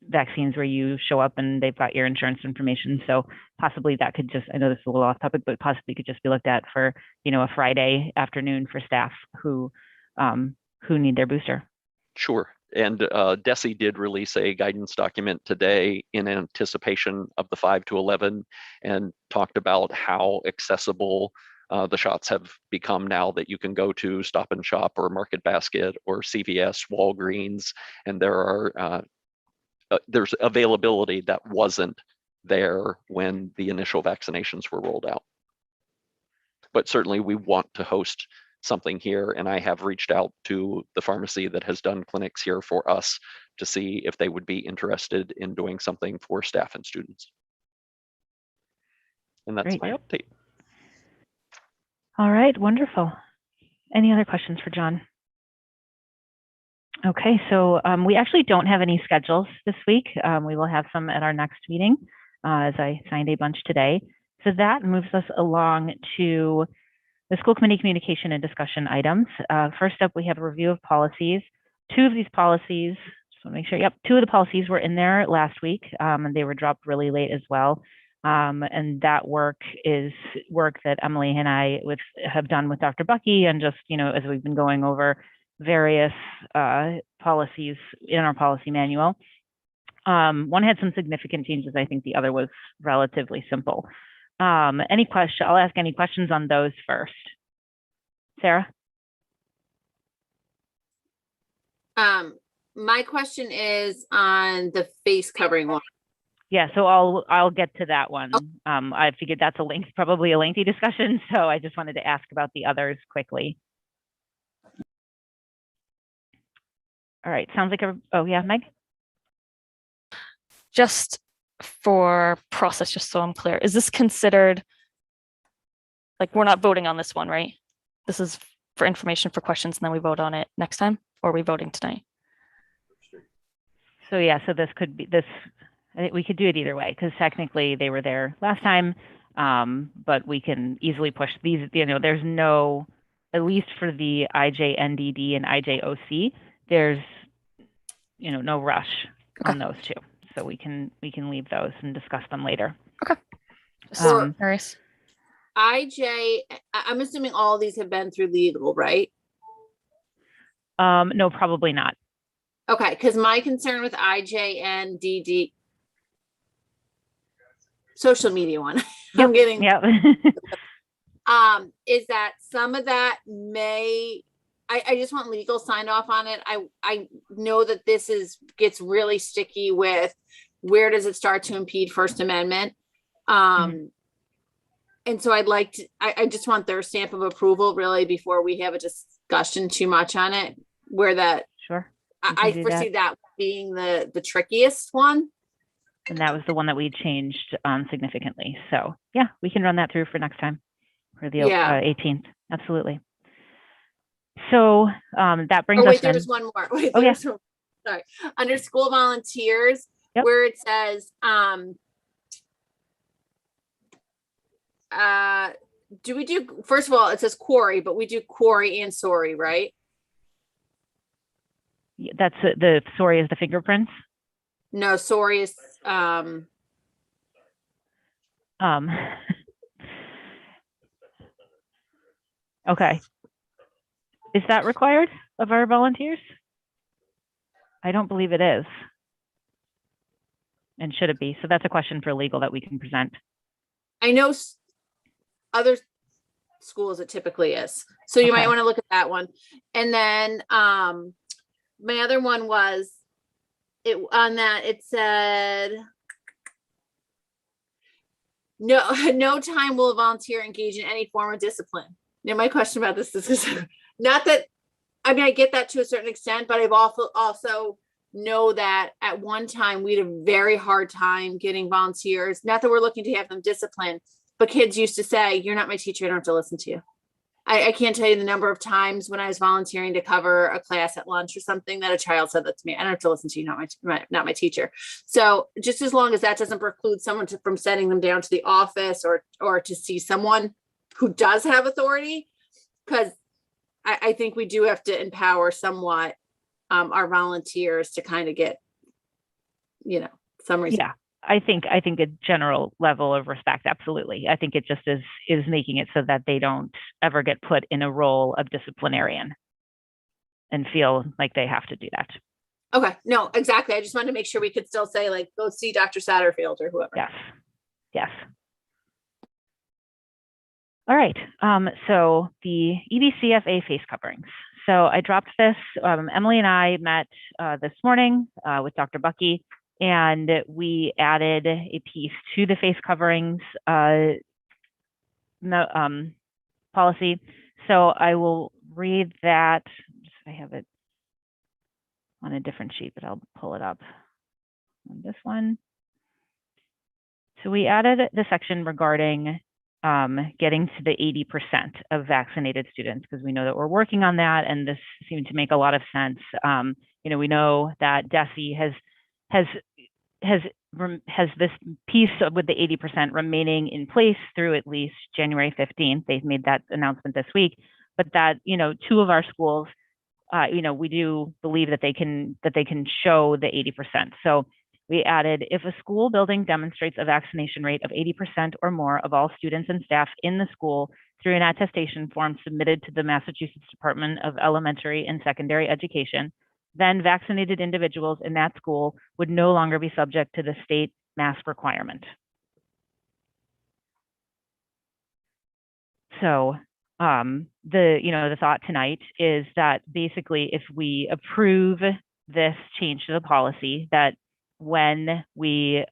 vaccines, where you show up and they've got your insurance information. So possibly that could just, I know this is a little off topic, but possibly could just be looked at for, a Friday afternoon for staff who need their booster. Sure. And DESE did release a guidance document today in anticipation of the 5 to 11, and talked about how accessible the shots have become now, that you can go to Stop and Shop or Market Basket or CVS, Walgreens, and there's availability that wasn't there when the initial vaccinations were rolled out. But certainly we want to host something here, and I have reached out to the pharmacy that has done clinics here for us to see if they would be interested in doing something for staff and students. And that's Great. my update. All right, wonderful. Any other questions for John? Okay, so we actually don't have any schedules this week. We will have some at our next meeting, as I signed a bunch today. So that moves us along to the school committee communication and discussion items. First up, we have a review of policies. Two of these policies, just want to make sure, yep, two of the policies were in there last week, and they were dropped really late as well. And that work is work that Emily and I have done with Dr. Bucky, and just, as we've been going over various policies in our policy manual. One had some significant changes. I think the other was relatively simple. I'll ask any questions on those first. Sarah? My question is on the face covering one. Yeah, so I'll get to that one. I figured that's probably a lengthy discussion, so I just wanted to ask about the others quickly. All right, sounds like oh yeah, Meg? Just for process, just so I'm clear, is this considered, like, we're not voting on this one, right? This is for information for questions, and then we vote on it next time, or are we voting tonight? So yeah, so this could be I think we could do it either way, because technically they were there last time, but we can easily push these. There's no, at least for the IJNDD and IJOC, there's no rush on those two, so we can leave those and discuss them later. Okay. Curious. I'm assuming all of these have been through legal, right? No, probably not. Okay, because my concern with IJNDD, social media one, Yep. I'm getting, yeah. is that some of that I just want legal sign off on it. I know that this gets really sticky with where does it start to impede First Amendment. And so I just want their stamp of approval really before we have a discussion too much on it, where that Sure. I foresee that being the trickiest one. And that was the one that we changed significantly. So yeah, we can run that through for next time, for the 18th. Absolutely. So that brings us. There was one more. Sorry. Under school volunteers, Yep. where it says, do we do, first of all, it says quarry, but we do quarry and sorry, right? That's the sorry is the fingerprints. No, sorry is Okay. Is that required of our volunteers? I don't believe it is. And should it be? So that's a question for legal that we can present. I know other schools it typically is. So you might want to look at that one. And then my other one was it said no time will a volunteer engage in any form of discipline. Now my question about this is not that, I get that to a certain extent, but I've also know that at one time we had a very hard time getting volunteers. Not that we're looking to have them disciplined, but kids used to say, "You're not my teacher, I don't have to listen to you." I can't tell you the number of times when I was volunteering to cover a class at lunch or something that a child said that to me. "I don't have to listen to you, not my teacher." So just as long as that doesn't preclude someone from sending them down to the office or to see someone who does have authority, because I think we do have to empower somewhat our volunteers to kind of get, some reason. Yeah, I think a general level of respect. Absolutely. I think it just is making it so that they don't ever get put in a role of disciplinarian and feel like they have to do that. Okay. No, exactly. I just wanted to make sure we could still say, like, go see Dr. Satterfield or whoever. Yes. Yes. All right. So the EBCFA face coverings. So I dropped this. Emily and I met this morning with Dr. Bucky, and we added a piece to the face coverings policy. So I will read that. I have it on a different sheet, but I'll pull it up on this one. So we added the section regarding getting to the 80% of vaccinated students, because we know that we're working on that, and this seemed to make a lot of sense. we know that DESE has this piece with the 80% remaining in place through at least January 15th. They've made that announcement this week, but that, 2 of our schools, we do believe that they can show the 80%. So we added, if a school building demonstrates a vaccination rate of 80% or more of all students and staff in the school through an attestation form submitted to the Massachusetts Department of Elementary and Secondary Education, then vaccinated individuals in that school would no longer be subject to the state mask requirement. So the thought tonight is that basically if we approve this change to the policy, that when we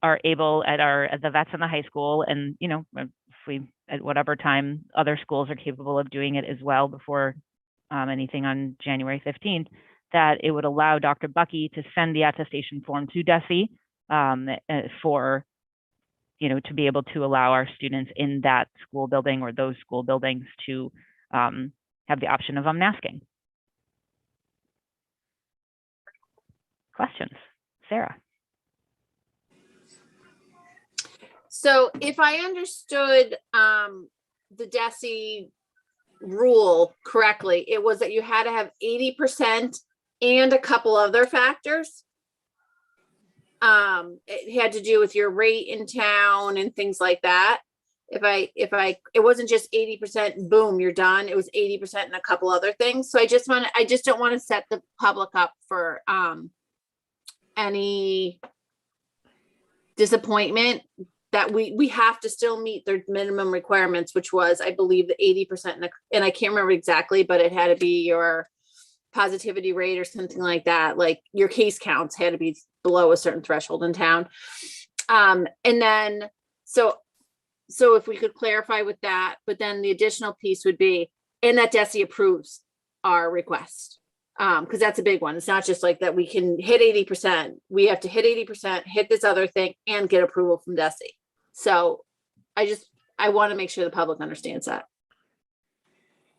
are able at the vets in the high school, and if we at whatever time other schools are capable of doing it as well before anything on January 15th, that it would allow Dr. Bucky to send the attestation form to DESE for to be able to allow our students in that school building or those school buildings to have the option of unmasking. Questions? Sarah? So if I understood the DESE rule correctly, it was that you had to have 80% and a couple other factors. It had to do with your rate in town and things like that. It wasn't just 80%, boom, you're done. It was 80% and a couple other things. So I just don't want to set the public up for any disappointment, that we have to still meet their minimum requirements, which was, I believe, the 80%, and I can't remember exactly, but it had to be your positivity rate or something like that. Like your case counts had to be below a certain threshold in town. And then, so if we could clarify with that, but then the additional piece would be, and that DESE approves our request. Because that's a big one. It's not just like that we can hit 80%. We have to hit 80%, hit this other thing, and get approval from DESE. So I want to make sure the public understands that.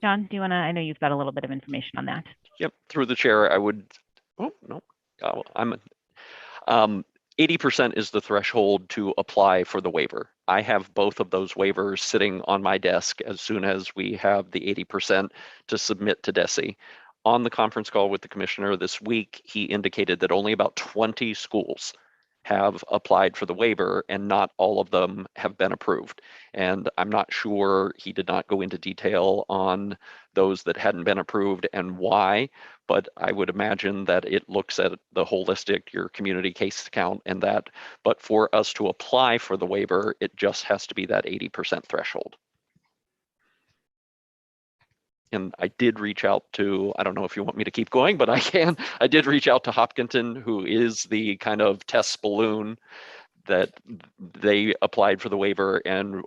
John, do you want to, I know you've got a little bit of information on that. Yep, through the chair, I would, 80% is the threshold to apply for the waiver. I have both of those waivers sitting on my desk as soon as we have the 80% to submit to DESE. On the conference call with the commissioner this week, he indicated that only about 20 schools have applied for the waiver and not all of them have been approved. And I'm not sure, he did not go into detail on those that hadn't been approved and why, but I would imagine that it looks at the holistic, your community case count and that, but for us to apply for the waiver, it just has to be that 80% threshold. And I did reach out to, I don't know if you want me to keep going, but I can. I did reach out to Hopkinton, who is the kind of test balloon that they applied for the waiver and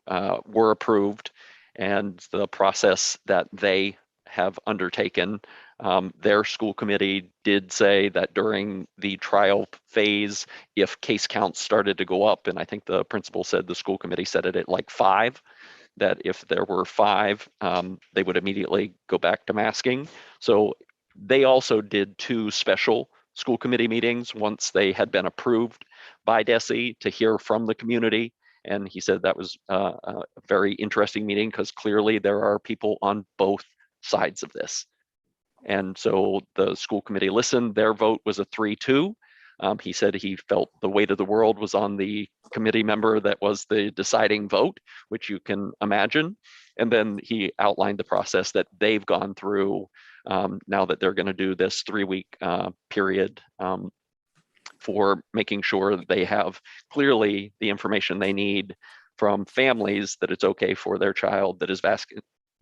were approved. And the process that they have undertaken, their school committee did say that during the trial phase, if case counts started to go up, and I think the principal said the school committee set it at like 5, that if there were 5, they would immediately go back to masking. So they also did 2 special school committee meetings once they had been approved by DESE to hear from the community. And he said that was a very interesting meeting because clearly there are people on both sides of this. And so the school committee listened, their vote was a 3-2. He said he felt the weight of the world was on the committee member that was the deciding vote, which you can imagine. And then he outlined the process that they've gone through now that they're going to do this 3-week period for making sure that they have clearly the information they need from families that it's okay for their child that is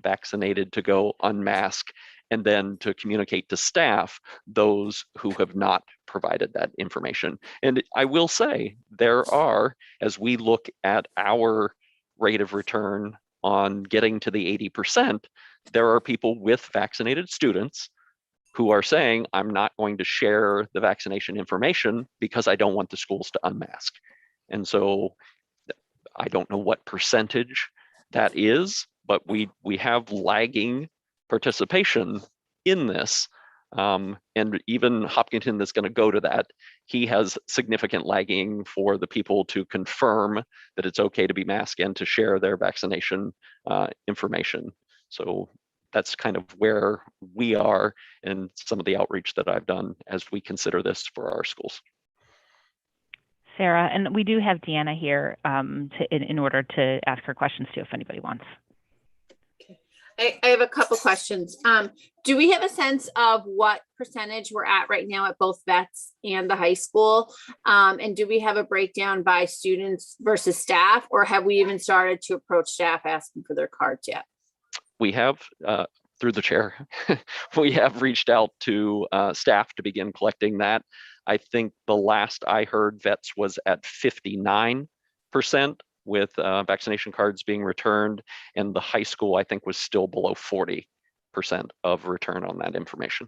vaccinated to go unmask, and then to communicate to staff those who have not provided that information. And I will say there are, as we look at our rate of return on getting to the 80%, there are people with vaccinated students who are saying, I'm not going to share the vaccination information because I don't want the schools to unmask. And so I don't know what percentage that is, but we have lagging participation in this. And even Hopkinton that's going to go to that, he has significant lagging for the people to confirm that it's okay to be masked and to share their vaccination information. So that's kind of where we are and some of the outreach that I've done as we consider this for our schools. Sarah, and we do have Deanna here in order to ask her questions too, if anybody wants. I have a couple questions. Do we have a sense of what percentage we're at right now at both vets and the high school? And do we have a breakdown by students versus staff, or have we even started to approach staff asking for their cards yet? We have, through the chair, we have reached out to staff to begin collecting that. I think the last I heard, vets was at 59% with vaccination cards being returned, and the high school I think was still below 40% of return on that information.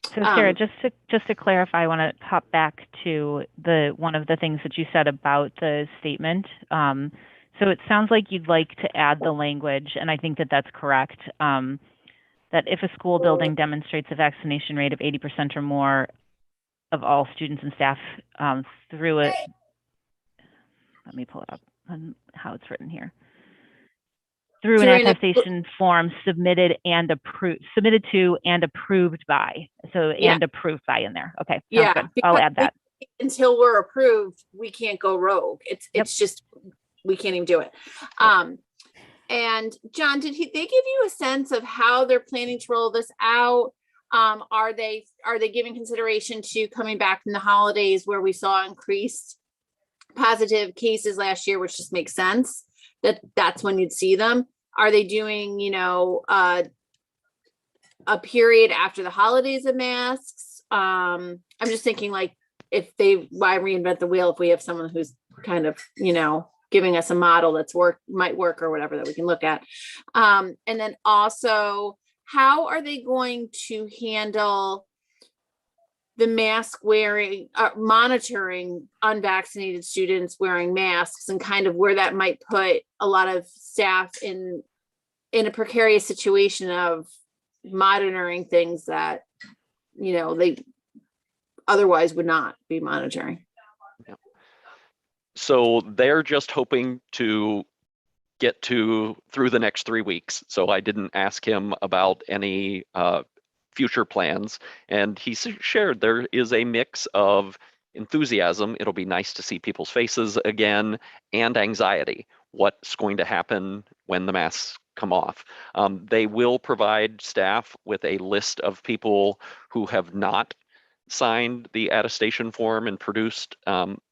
So Sarah, just to clarify, I want to hop back to one of the things that you said about the statement. So it sounds like you'd like to add the language, and I think that that's correct, that if a school building demonstrates a vaccination rate of 80% or more of all students and staff through it, let me pull it up on how it's written here. Through an attestation form submitted to and approved by. So and approved by in there. Okay, sounds good. I'll add that. Until we're approved, we can't go rogue. It's just, we can't even do it. And John, did they give you a sense of how they're planning to roll this out? Are they giving consideration to coming back from the holidays where we saw increased positive cases last year, which just makes sense that's when you'd see them? Are they doing, a period after the holidays of masks? I'm just thinking, like, why reinvent the wheel if we have someone who's kind of, giving us a model might work or whatever that we can look at. And then also, how are they going to handle the mask wearing, monitoring unvaccinated students wearing masks, and kind of where that might put a lot of staff in a precarious situation of monitoring things that, they otherwise would not be monitoring? So they're just hoping to get through the next 3 weeks. So I didn't ask him about any future plans. And he shared there is a mix of enthusiasm. It'll be nice to see people's faces again, and anxiety. What's going to happen when the masks come off? They will provide staff with a list of people who have not signed the attestation form and produced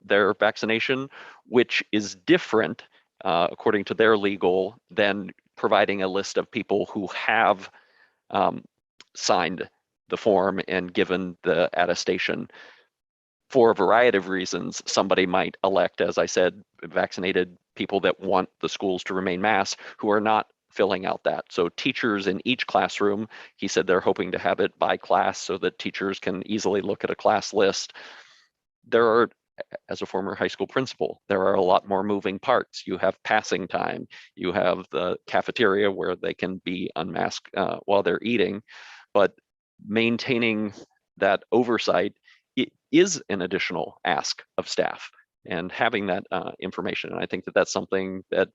their vaccination, which is different, according to their legal, than providing a list of people who have signed the form and given the attestation. For a variety of reasons, somebody might elect, as I said, vaccinated people that want the schools to remain masked who are not filling out that. So teachers in each classroom, he said they're hoping to have it by class so that teachers can easily look at a class list. There are, as a former high school principal, there are a lot more moving parts. You have passing time, you have the cafeteria where they can be unmasked while they're eating, but maintaining that oversight, it is an additional ask of staff, and having that information. And I think that that's something that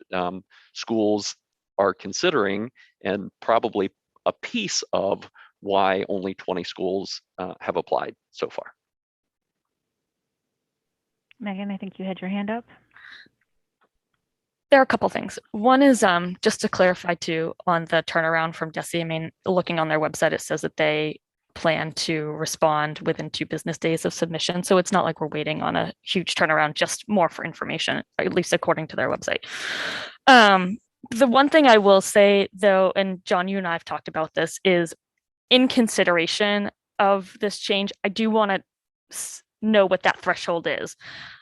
schools are considering, and probably a piece of why only 20 schools have applied so far. Megan, I think you had your hand up. There are a couple things. One is just to clarify too on the turnaround from DESE. I mean, looking on their website, it says that they plan to respond within 2 business days of submission. So it's not like we're waiting on a huge turnaround, just more for information, at least according to their website. The one thing I will say though, and John, you and I have talked about this, is in consideration of this change, I do want to know what that threshold is.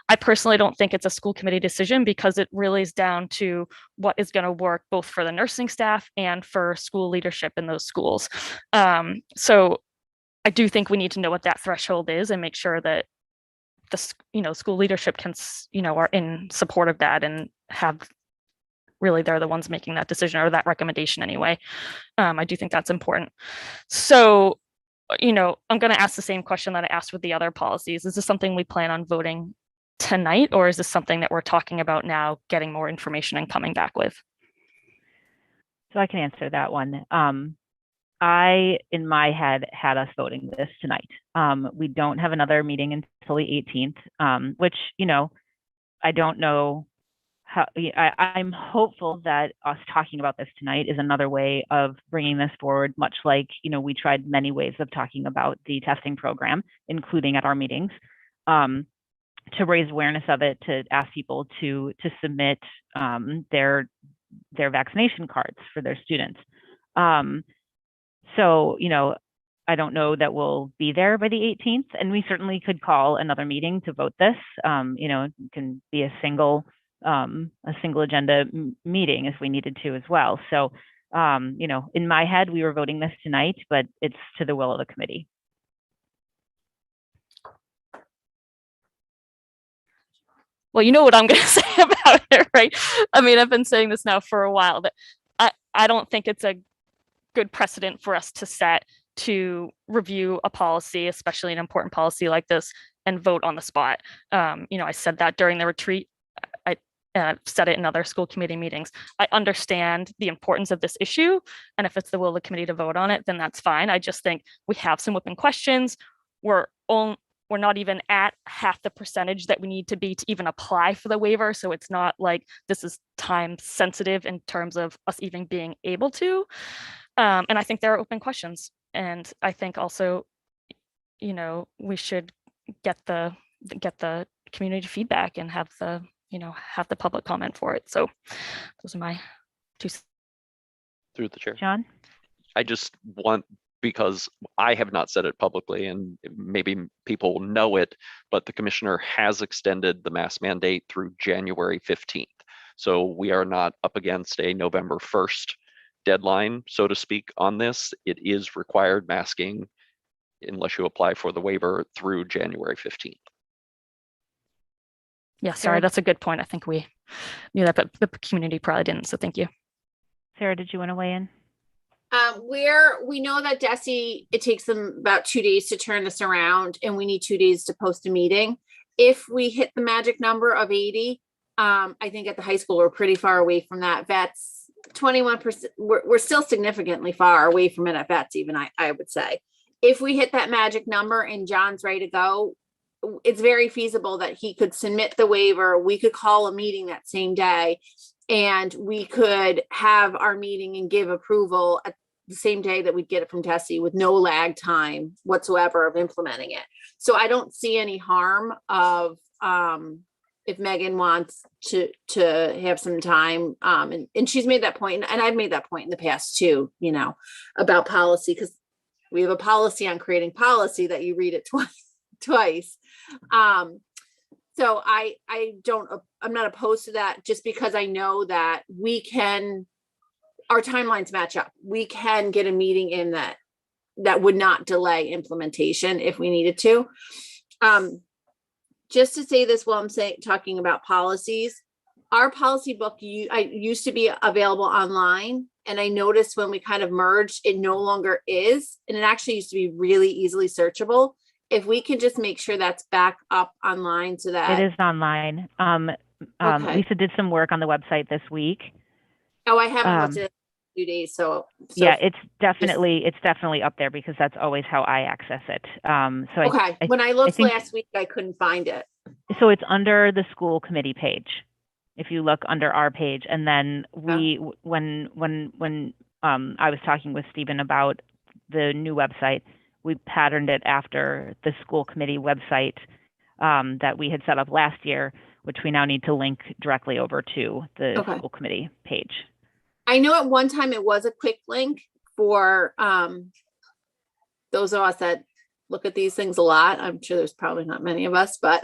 I personally don't think it's a school committee decision, because it really is down to what is going to work both for the nursing staff and for school leadership in those schools. So I do think we need to know what that threshold is and make sure that the school leadership can, are in support of that and have really they're the ones making that decision or that recommendation anyway. I do think that's important. So, I'm going to ask the same question that I asked with the other policies. Is this something we plan on voting tonight, or is this something that we're talking about now, getting more information and coming back with? So I can answer that one. I, in my head, had us voting this tonight. We don't have another meeting until the 18th, which, I don't know how, I'm hopeful that us talking about this tonight is another way of bringing this forward, much like, we tried many ways of talking about the testing program, including at our meetings, to raise awareness of it, to ask people to submit their vaccination cards for their students. So, I don't know that we'll be there by the 18th, and we certainly could call another meeting to vote this. It can be a single agenda meeting if we needed to as well. So, in my head, we were voting this tonight, but it's to the will of the committee. Well, you know what I'm going to say about it, right? I mean, I've been saying this now for a while, that I don't think it's a good precedent for us to set to review a policy, especially an important policy like this, and vote on the spot. I said that during the retreat. I said it in other school committee meetings. I understand the importance of this issue, and if it's the will of the committee to vote on it, then that's fine. I just think we have some open questions. We're not even at half the percentage that we need to be to even apply for the waiver. So it's not like this is time sensitive in terms of us even being able to. And I think there are open questions. And I think also, we should get the community feedback and have the public comment for it. So those are my two. Through the chair. John? I just want, because I have not said it publicly and maybe people know it, but the commissioner has extended the mask mandate through January 15th. So we are not up against a November 1st deadline, so to speak, on this. It is required masking unless you apply for the waiver through January 15th. Yeah, sorry, that's a good point. I think we knew that, but the community probably didn't. So thank you. Sarah, did you want to weigh in? We know that DESE, it takes them about 2 days to turn this around, and we need 2 days to post a meeting. If we hit the magic number of 80, I think at the high school, we're pretty far away from that. Vets, 21%, we're still significantly far away from it at Vets, even I would say. If we hit that magic number and John's ready to go, it's very feasible that he could submit the waiver. We could call a meeting that same day, and we could have our meeting and give approval at the same day that we'd get it from DESE with no lag time whatsoever of implementing it. So I don't see any harm of if Megan wants to have some time. And she's made that point, and I've made that point in the past too, about policy, because we have a policy on creating policy that you read it twice. So I'm not opposed to that, just because I know that our timelines match up. We can get a meeting in that would not delay implementation if we needed to. Just to say this while I'm talking about policies, our policy book used to be available online, and I noticed when we kind of merged, it no longer is, and it actually used to be really easily searchable. If we can just make sure that's back up online so that it is online. Okay. Lisa did some work on the website this week. Oh, I haven't looked at it in a few days, so yeah, it's definitely up there, because that's always how I access it. So okay. When I looked last week, I couldn't find it. So it's under the school committee page. If you look under our page, and then when I was talking with Stephen about the new website, we patterned it after the school committee website that we had set up last year, which we now need to link directly over to the school committee page. I know at one time it was a quick link for those of us that look at these things a lot. I'm sure there's probably not many of us, but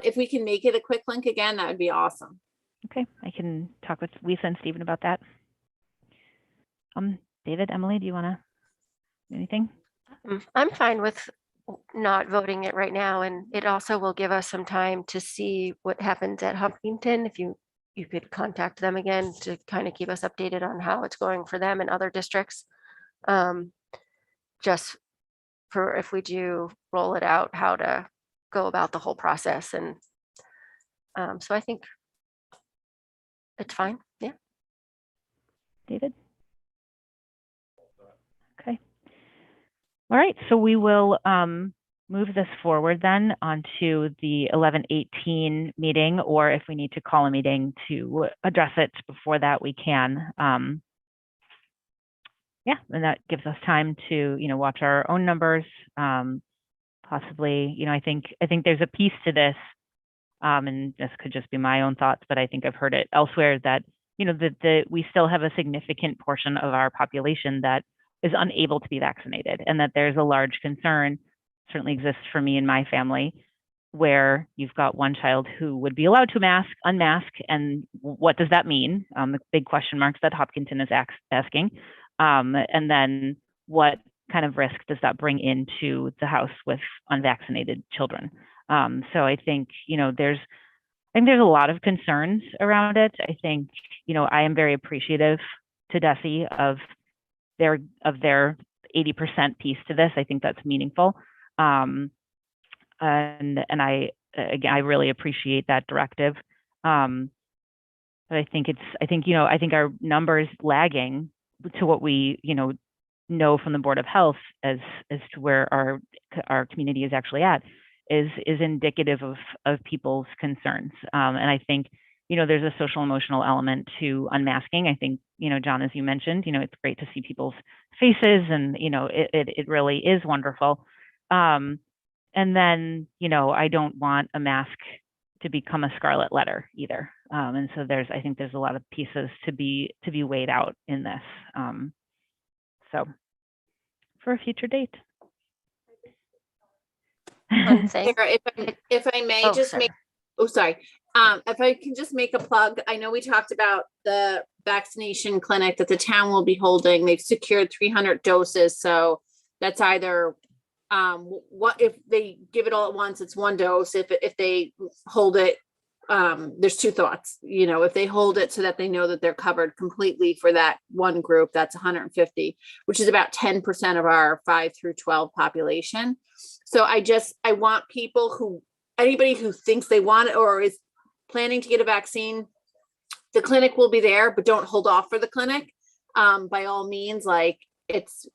if we can make it a quick link again, that would be awesome. Okay, I can talk with Lisa and Stephen about that. David, Emily, do you want to do anything? I'm fine with not voting it right now, and it also will give us some time to see what happens at Hopkinton. If you you could contact them again to kind of keep us updated on how it's going for them and other districts. Just for if we do roll it out, how to go about the whole process. And so I think it's fine. Yeah. David? Okay. All right, so we will move this forward then onto the 11/18 meeting, or if we need to call a meeting to address it before that, we can. Yeah, and that gives us time to, watch our own numbers, possibly, I think there's a piece to this, and this could just be my own thoughts, but I think I've heard it elsewhere that, that we still have a significant portion of our population that is unable to be vaccinated, and that there's a large concern, certainly exists for me and my family, where you've got one child who would be allowed to unmask, and what does that mean? The big question marks that Hopkinton is asking. And then what kind of risk does that bring into the house with unvaccinated children? So I think, there's a lot of concerns around it. I think, I am very appreciative to DESE of their 80% piece to this. I think that's meaningful. And I really appreciate that directive. But I think our numbers lagging to what we, know from the Board of Health as to where our community is actually at is indicative of people's concerns. And I think, there's a social emotional element to unmasking. I think, John, as you mentioned, it's great to see people's faces, and, it really is wonderful. And then, I don't want a mask to become a scarlet letter either. And so I think there's a lot of pieces to be weighed out in this. So for a future date. Sarah, if I may just make, sorry. If I can just make a plug, I know we talked about the vaccination clinic that the town will be holding. They've secured 300 doses. So that's either what if they give it all at once, it's one dose. If they hold it, there's two thoughts. If they hold it so that they know that they're covered completely for that one group, that's 150, which is about 10% of our 5 through 12 population. So I want anybody who thinks they want it or is planning to get a vaccine, the clinic will be there, but don't hold off for the clinic. By all means, it's,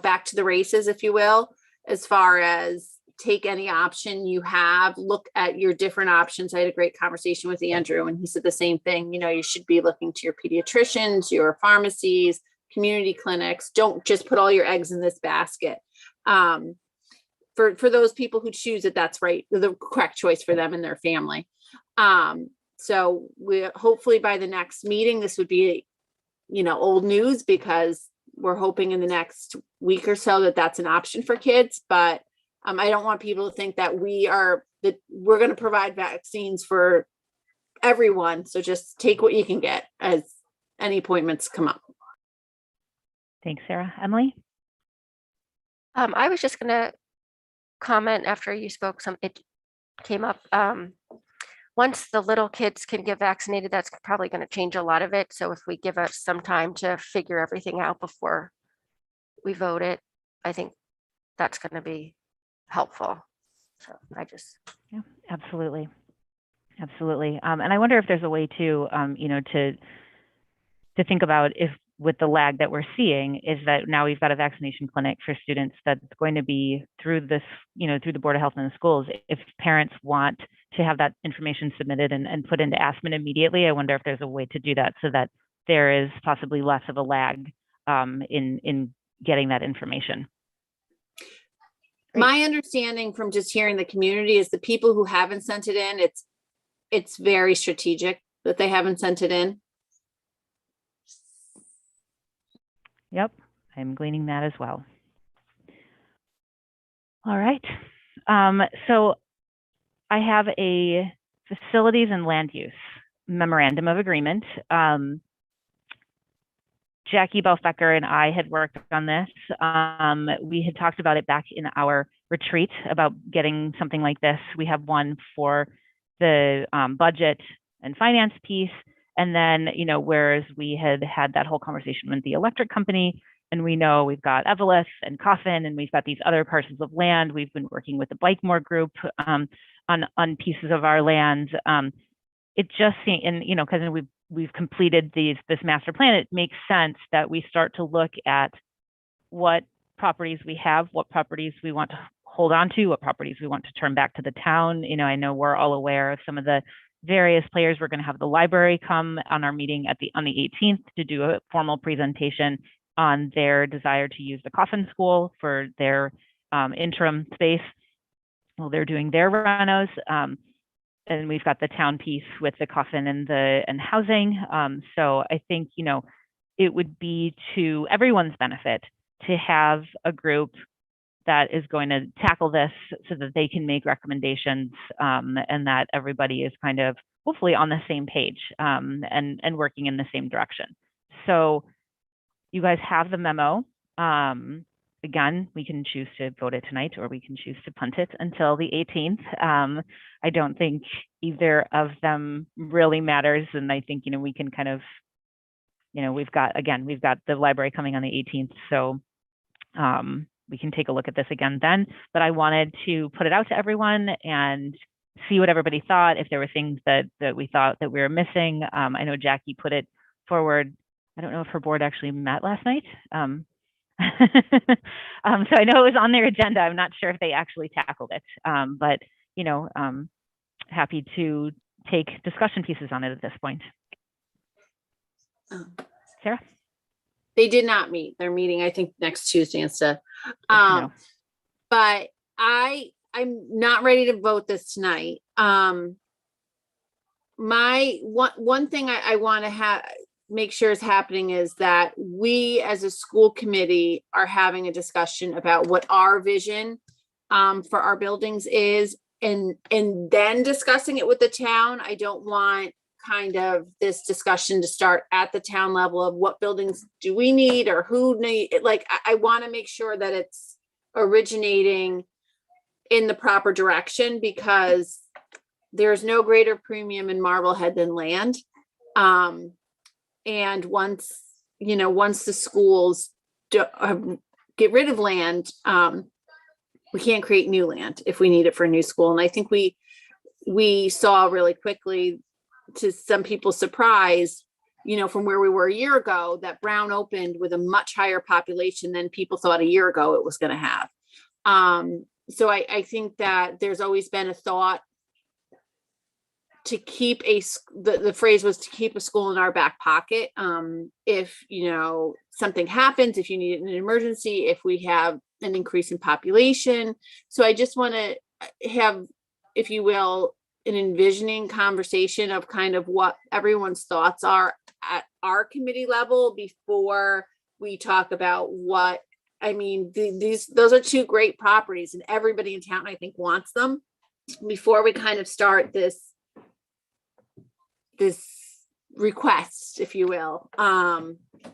back to the races, if you will, as far as take any option you have, look at your different options. I had a great conversation with Andrew, and he said the same thing. You should be looking to your pediatricians, your pharmacies, community clinics. Don't just put all your eggs in this basket. For those people who choose it, that's right, the correct choice for them and their family. So we hopefully by the next meeting, this would be, old news, because we're hoping in the next week or so that that's an option for kids. But I don't want people to think that we're going to provide vaccines for everyone. So just take what you can get as any appointments come up. Thanks, Sarah. Emily? I was just going to comment after you spoke. It came up. Once the little kids can get vaccinated, that's probably going to change a lot of it. So if we give us some time to figure everything out before we vote it, I think that's going to be helpful. So yeah, absolutely. And I wonder if there's a way to think about if with the lag that we're seeing is that now we've got a vaccination clinic for students that's going to be through this, through the Board of Health in the schools. If parents want to have that information submitted and put into Aspen immediately, I wonder if there's a way to do that so that there is possibly less of a lag in getting that information. My understanding from just hearing the community is the people who haven't sent it in, it's very strategic that they haven't sent it in. Yep, I'm gleaning that as well. All right. So I have a facilities and land use memorandum of agreement. Jackie Belfbecker and I had worked on this. We had talked about it back in our retreat about getting something like this. We have one for the budget and finance piece. And then, whereas we had that whole conversation with the electric company, and we know we've got Evelyn and Coffin, and we've got these other parcels of land. We've been working with the Blakemore group on pieces of our land. It just seems, and because we've completed this master plan, it makes sense that we start to look at what properties we have, what properties we want to hold on to, what properties we want to turn back to the town. I know we're all aware of some of the various players. We're going to have the library come on our meeting on the 18th to do a formal presentation on their desire to use the Coffin School for their interim space while they're doing their renos. And we've got the town piece with the Coffin and housing. So I think, it would be to everyone's benefit to have a group that is going to tackle this so that they can make recommendations, and that everybody is kind of hopefully on the same page, and working in the same direction. So you guys have the memo. Again, we can choose to vote it tonight, or we can choose to punt it until the 18th. I don't think either of them really matters. And I think, we can kind of, we've got the library coming on the 18th. So we can take a look at this again then. But I wanted to put it out to everyone and see what everybody thought, if there were things that we thought that we were missing. I know Jackie put it forward. I don't know if her board actually met last night. So I know it was on their agenda. I'm not sure if they actually tackled it, but happy to take discussion pieces on it at this point. Sarah? They did not meet. They're meeting, I think, next Tuesday instead. No. But I'm not ready to vote this tonight. My one thing I want to make sure is happening is that we as a school committee are having a discussion about what our vision for our buildings is, and then discussing it with the town. I don't want kind of this discussion to start at the town level of what buildings do we need or who need, like, I want to make sure that it's originating in the proper direction, because there's no greater premium in Marblehead than land. And once the schools get rid of land, we can't create new land if we need it for a new school. And I think we saw really quickly, to some people's surprise, from where we were a year ago, that Brown opened with a much higher population than people thought a year ago it was going to have. So I think that there's always been a thought to keep the phrase was to keep a school in our back pocket. If, something happens, if you need an emergency, if we have an increase in population. So I just want to have, if you will, an envisioning conversation of kind of what everyone's thoughts are at our committee level before we talk about what, those are two great properties and everybody in town, I think, wants them. Before we kind of start this request, if you will,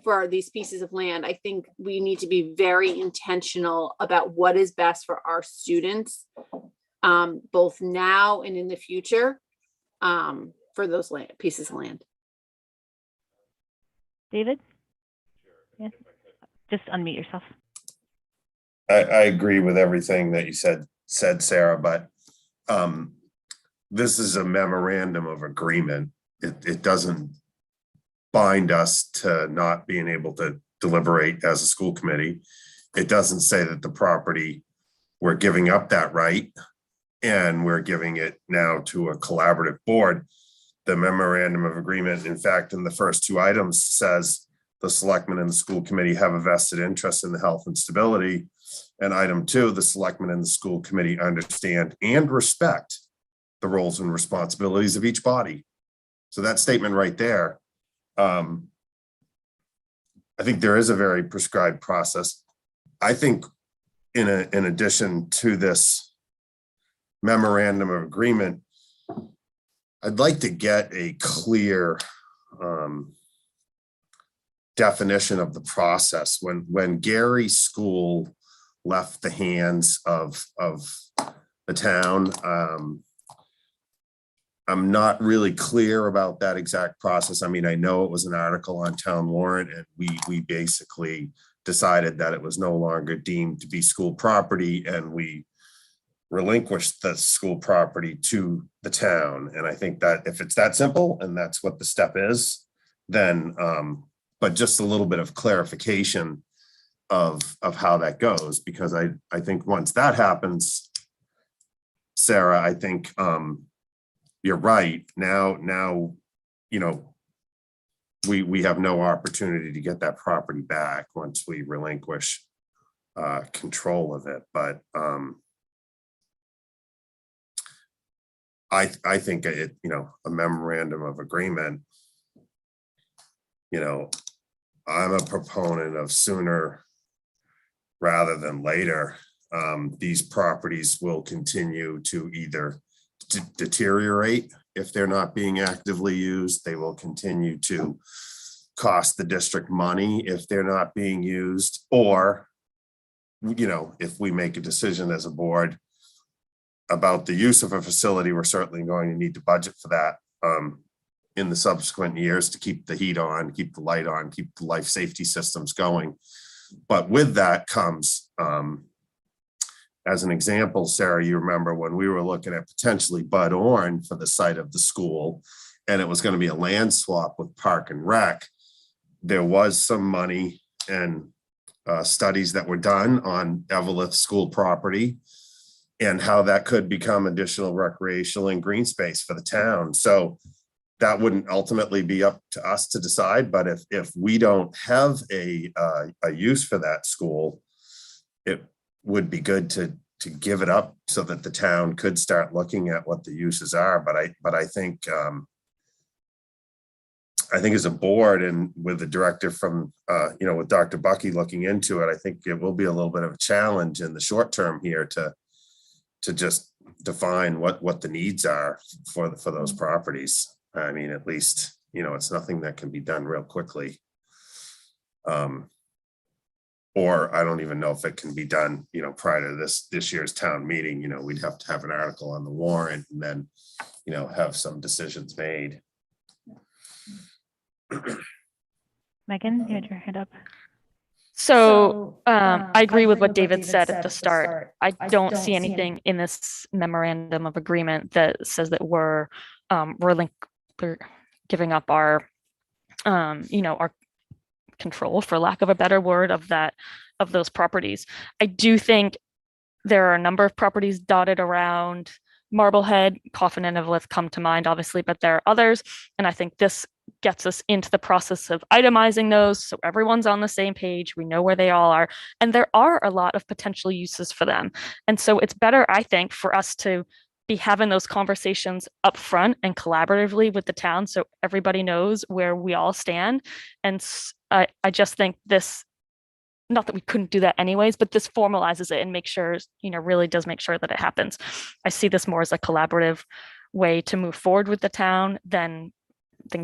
for these pieces of land, I think we need to be very intentional about what is best for our students, both now and in the future, for those pieces of land. David? Yeah. Just unmute yourself. I agree with everything that you said, Sarah, but this is a memorandum of agreement. It doesn't bind us to not being able to deliberate as a school committee. It doesn't say that the property, we're giving up that right and we're giving it now to a collaborative board. The memorandum of agreement, in fact, in the first two items says the selectmen and the school committee have a vested interest in the health and stability. And item 2, the selectmen and the school committee understand and respect the roles and responsibilities of each body. So that statement right there, I think there is a very prescribed process. I think in addition to this memorandum of agreement, I'd like to get a clear definition of the process. When Gary's school left the hands of the town, I'm not really clear about that exact process. I mean, I know it was an article on town warrant, and we basically decided that it was no longer deemed to be school property, and we relinquished the school property to the town. And I think that if it's that simple and that's what the step is, then, but just a little bit of clarification of how that goes, because I think once that happens, Sarah, I think, you're right. Now, you know, we have no opportunity to get that property back once we relinquish control of it. But I think it, you know, a memorandum of agreement, you know, I'm a proponent of sooner rather than later. These properties will continue to either deteriorate if they're not being actively used. They will continue to cost the district money if they're not being used, or, you know, if we make a decision as a board about the use of a facility, we're certainly going to need to budget for that in the subsequent years to keep the heat on, keep the light on, keep the life safety systems going. But with that comes, as an example, Sarah, you remember when we were looking at potentially Bud Orn for the site of the school, and it was going to be a land swap with Park and Rec. There was some money and studies that were done on Evelyn school property and how that could become additional recreational and green space for the town. So that wouldn't ultimately be up to us to decide, but if we don't have a use for that school, it would be good to give it up so that the town could start looking at what the uses are. But I think as a board and with the director from you know, with Dr. Bucky looking into it, I think it will be a little bit of a challenge in the short term here to just define what the needs are for those properties. I mean, at least, you know, it's nothing that can be done real quickly. Or I don't even know if it can be done, you know, prior to this year's town meeting. You know, we'd have to have an article on the warrant and then, you know, have some decisions made. Megan, you had your hand up. So I agree with what David said at the start. I don't see anything in this memorandum of agreement that says that we're giving up our, you know, our control, for lack of a better word, of those properties. I do think there are a number of properties dotted around Marblehead. Coffin and Evelyn come to mind, obviously, but there are others. And I think this gets us into the process of itemizing those so everyone's on the same page. We know where they all are. And there are a lot of potential uses for them. And so it's better, I think, for us to be having those conversations up front and collaboratively with the town so everybody knows where we all stand. And I just think this, not that we couldn't do that anyways, but this formalizes it and makes sure, you know, really does make sure that it happens. I see this more as a collaborative way to move forward with the town than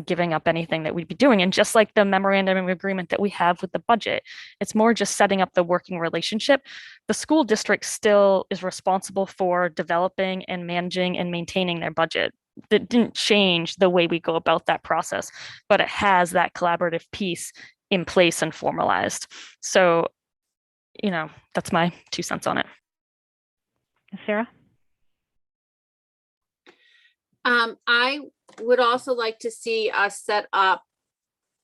giving up anything that we'd be doing. And just like the memorandum of agreement that we have with the budget, it's more just setting up the working relationship. The school district still is responsible for developing and managing and maintaining their budget. That didn't change the way we go about that process, but it has that collaborative piece in place and formalized. So, you know, that's my 2 cents on it. Sarah? I would also like to see us set up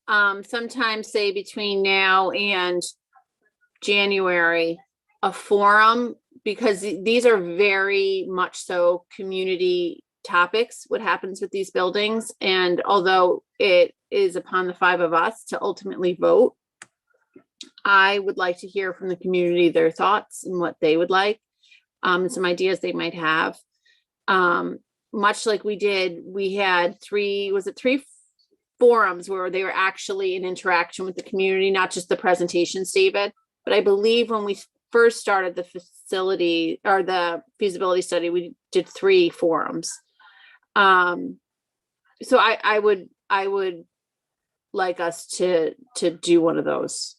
sometime, say between now and January, a forum, because these are very much so community topics, what happens with these buildings. And although it is upon the 5 of us to ultimately vote, I would like to hear from the community their thoughts and what they would like, and some ideas they might have. Much like we did, we had 3 forums where they were actually in interaction with the community, not just the presentations, David. But I believe when we first started the facility or the feasibility study, we did 3 forums. So I would like us to do one of those.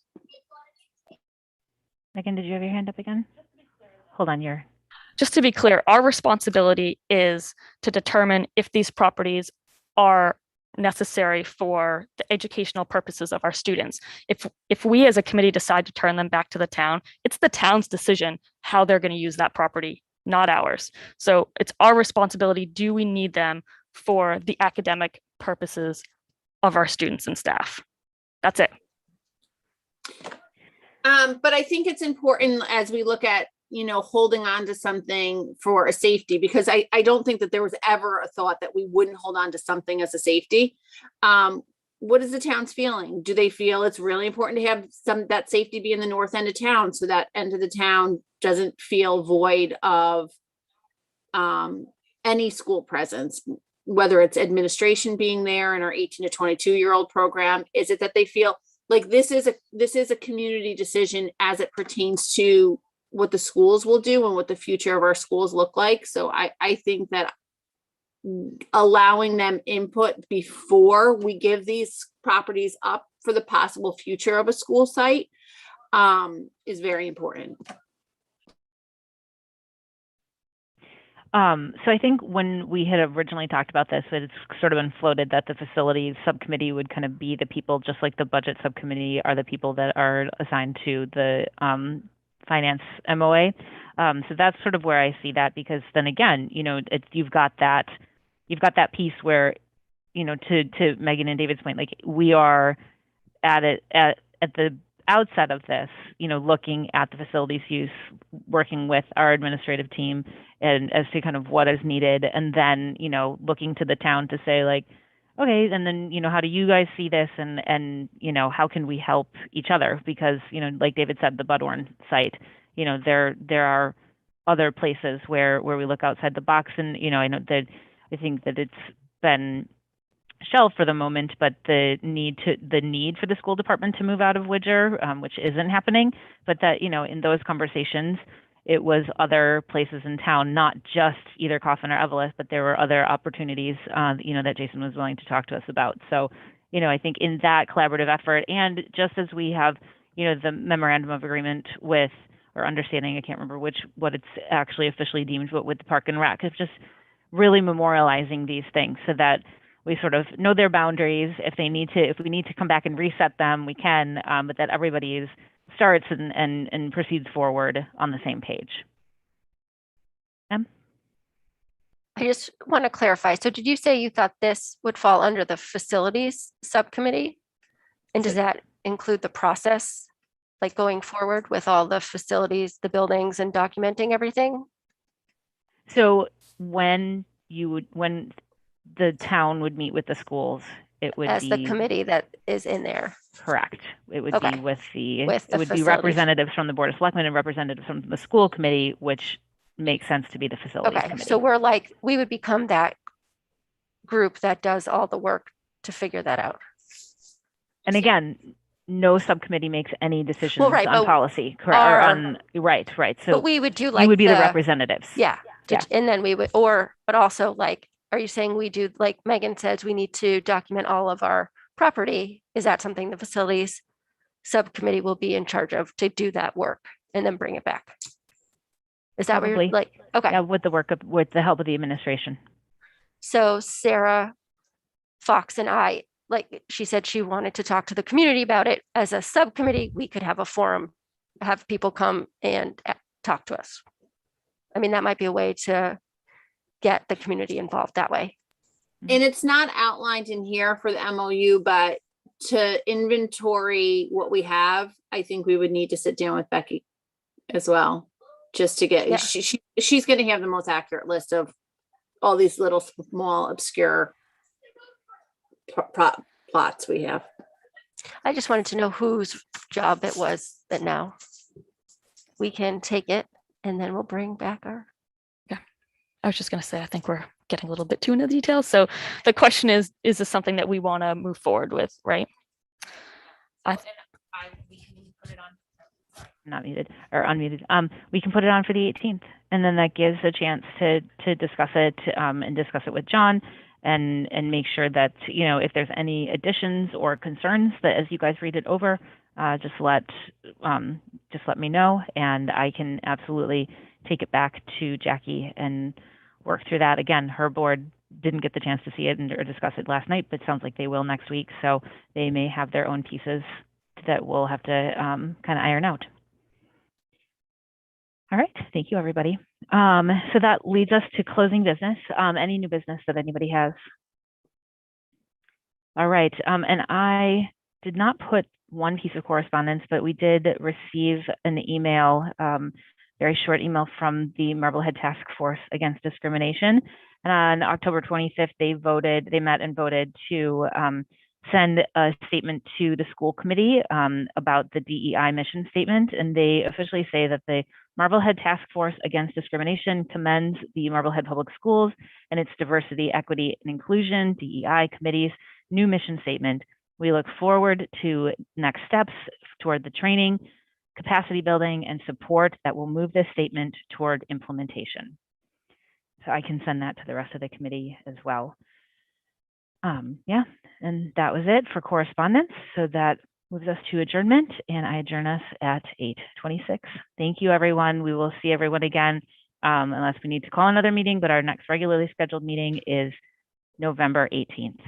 Megan, did you have your hand up again? Hold on, just to be clear, our responsibility is to determine if these properties are necessary for the educational purposes of our students. If we as a committee decide to turn them back to the town, it's the town's decision how they're going to use that property, not ours. So it's our responsibility. Do we need them for the academic purposes of our students and staff? That's it. But I think it's important as we look at, holding on to something for a safety, because I don't think that there was ever a thought that we wouldn't hold on to something as a safety. What is the town's feeling? Do they feel it's really important to have that safety be in the north end of town, so that end of the town doesn't feel void of any school presence, whether it's administration being there in our 18 to 22-year-old program? Is it that they feel like this is a community decision as it pertains to what the schools will do and what the future of our schools look like? So I think that allowing them input before we give these properties up for the possible future of a school site is very important. So I think when we had originally talked about this, it's sort of been floated that the facilities subcommittee would kind of be the people, just like the budget subcommittee are the people that are assigned to the finance MOA. So that's sort of where I see that, because then again, you've got that piece where, to Megan and David's point, like we are at the outset of this, looking at the facilities use, working with our administrative team and as to kind of what is needed, and then, looking to the town to say like, okay, and then, how do you guys see this? And, how can we help each other? Because, like David said, the Budwarn site, there are other places where we look outside the box, and, I know that I think that it's been shelved for the moment, but the need for the school department to move out of Widger, which isn't happening, but that, in those conversations, it was other places in town, not just either Coffin or Evelyn, but there were other opportunities, that Jason was willing to talk to us about. So, I think in that collaborative effort, and just as we have, the memorandum of agreement with, or understanding, I can't remember what it's actually officially deemed, but with the Park and Rec, it's just really memorializing these things so that we sort of know their boundaries. If we need to come back and reset them, we can, but that everybody starts and proceeds forward on the same page. Em? I just want to clarify. So did you say you thought this would fall under the facilities subcommittee? And does that include the process, like going forward with all the facilities, the buildings, and documenting everything? So when the town would meet with the schools, it would as be the committee that is in there. Correct. It would Okay. be With the it would be facilities. representatives from the Board of Selectmen and representatives from the school committee, which makes sense to be the facilities Okay, committee. so we would become that group that does all the work to figure that out. And again, no subcommittee makes any decisions Well, right, on but policy. Right. So But we would do like you would be the representatives. Yeah. Yeah. And then we would, but also like, are you saying we do, like Megan says, we need to document all of our property? Is that something the facilities subcommittee will be in charge of, to do that work and then bring it back? Is that what Probably. you're like? Okay. Yeah, with the help of the administration. So Sarah Fox and I, like she said, she wanted to talk to the community about it. As a subcommittee, we could have a forum, have people come and talk to us. I mean, that might be a way to get the community involved that way. And it's not outlined in here for the MOU, but to inventory what we have, I think we would need to sit down with Becky as well, just to get, Yeah. she's going to have the most accurate list of all these little small obscure plots we have. I just wanted to know whose job it was that now we can take it and then we'll bring back our. I was just going to say, I think we're getting a little bit too into the details. So the question is this something that we want to move forward with, right? We can put it on. Not muted or unmuted. We can put it on for the 18th, and then that gives a chance to discuss it and discuss it with John, and make sure that if there's any additions or concerns that as you guys read it over, just let me know, and I can absolutely take it back to Jackie and work through that. Again, her board didn't get the chance to see it or discuss it last night, but it sounds like they will next week. So they may have their own pieces that we'll have to kind of iron out. All right, thank you, everybody. So that leads us to closing business. Any new business that anybody has? All right, and I did not put one piece of correspondence, but we did receive an email, very short email from the Marblehead Task Force Against Discrimination. And on October 25th, they met and voted to send a statement to the school committee about the DEI mission statement. And they officially say that the Marblehead Task Force Against Discrimination commends the Marblehead Public Schools and its diversity, equity, and inclusion, DEI committee's new mission statement. We look forward to next steps toward the training, capacity building, and support that will move this statement toward implementation. So I can send that to the rest of the committee as well. Yeah, and that was it for correspondence. So that moves us to adjournment, and I adjourn us at 8:26. Thank you, everyone. We will see everyone again, unless we need to call another meeting, but our next regularly scheduled meeting is November 18th.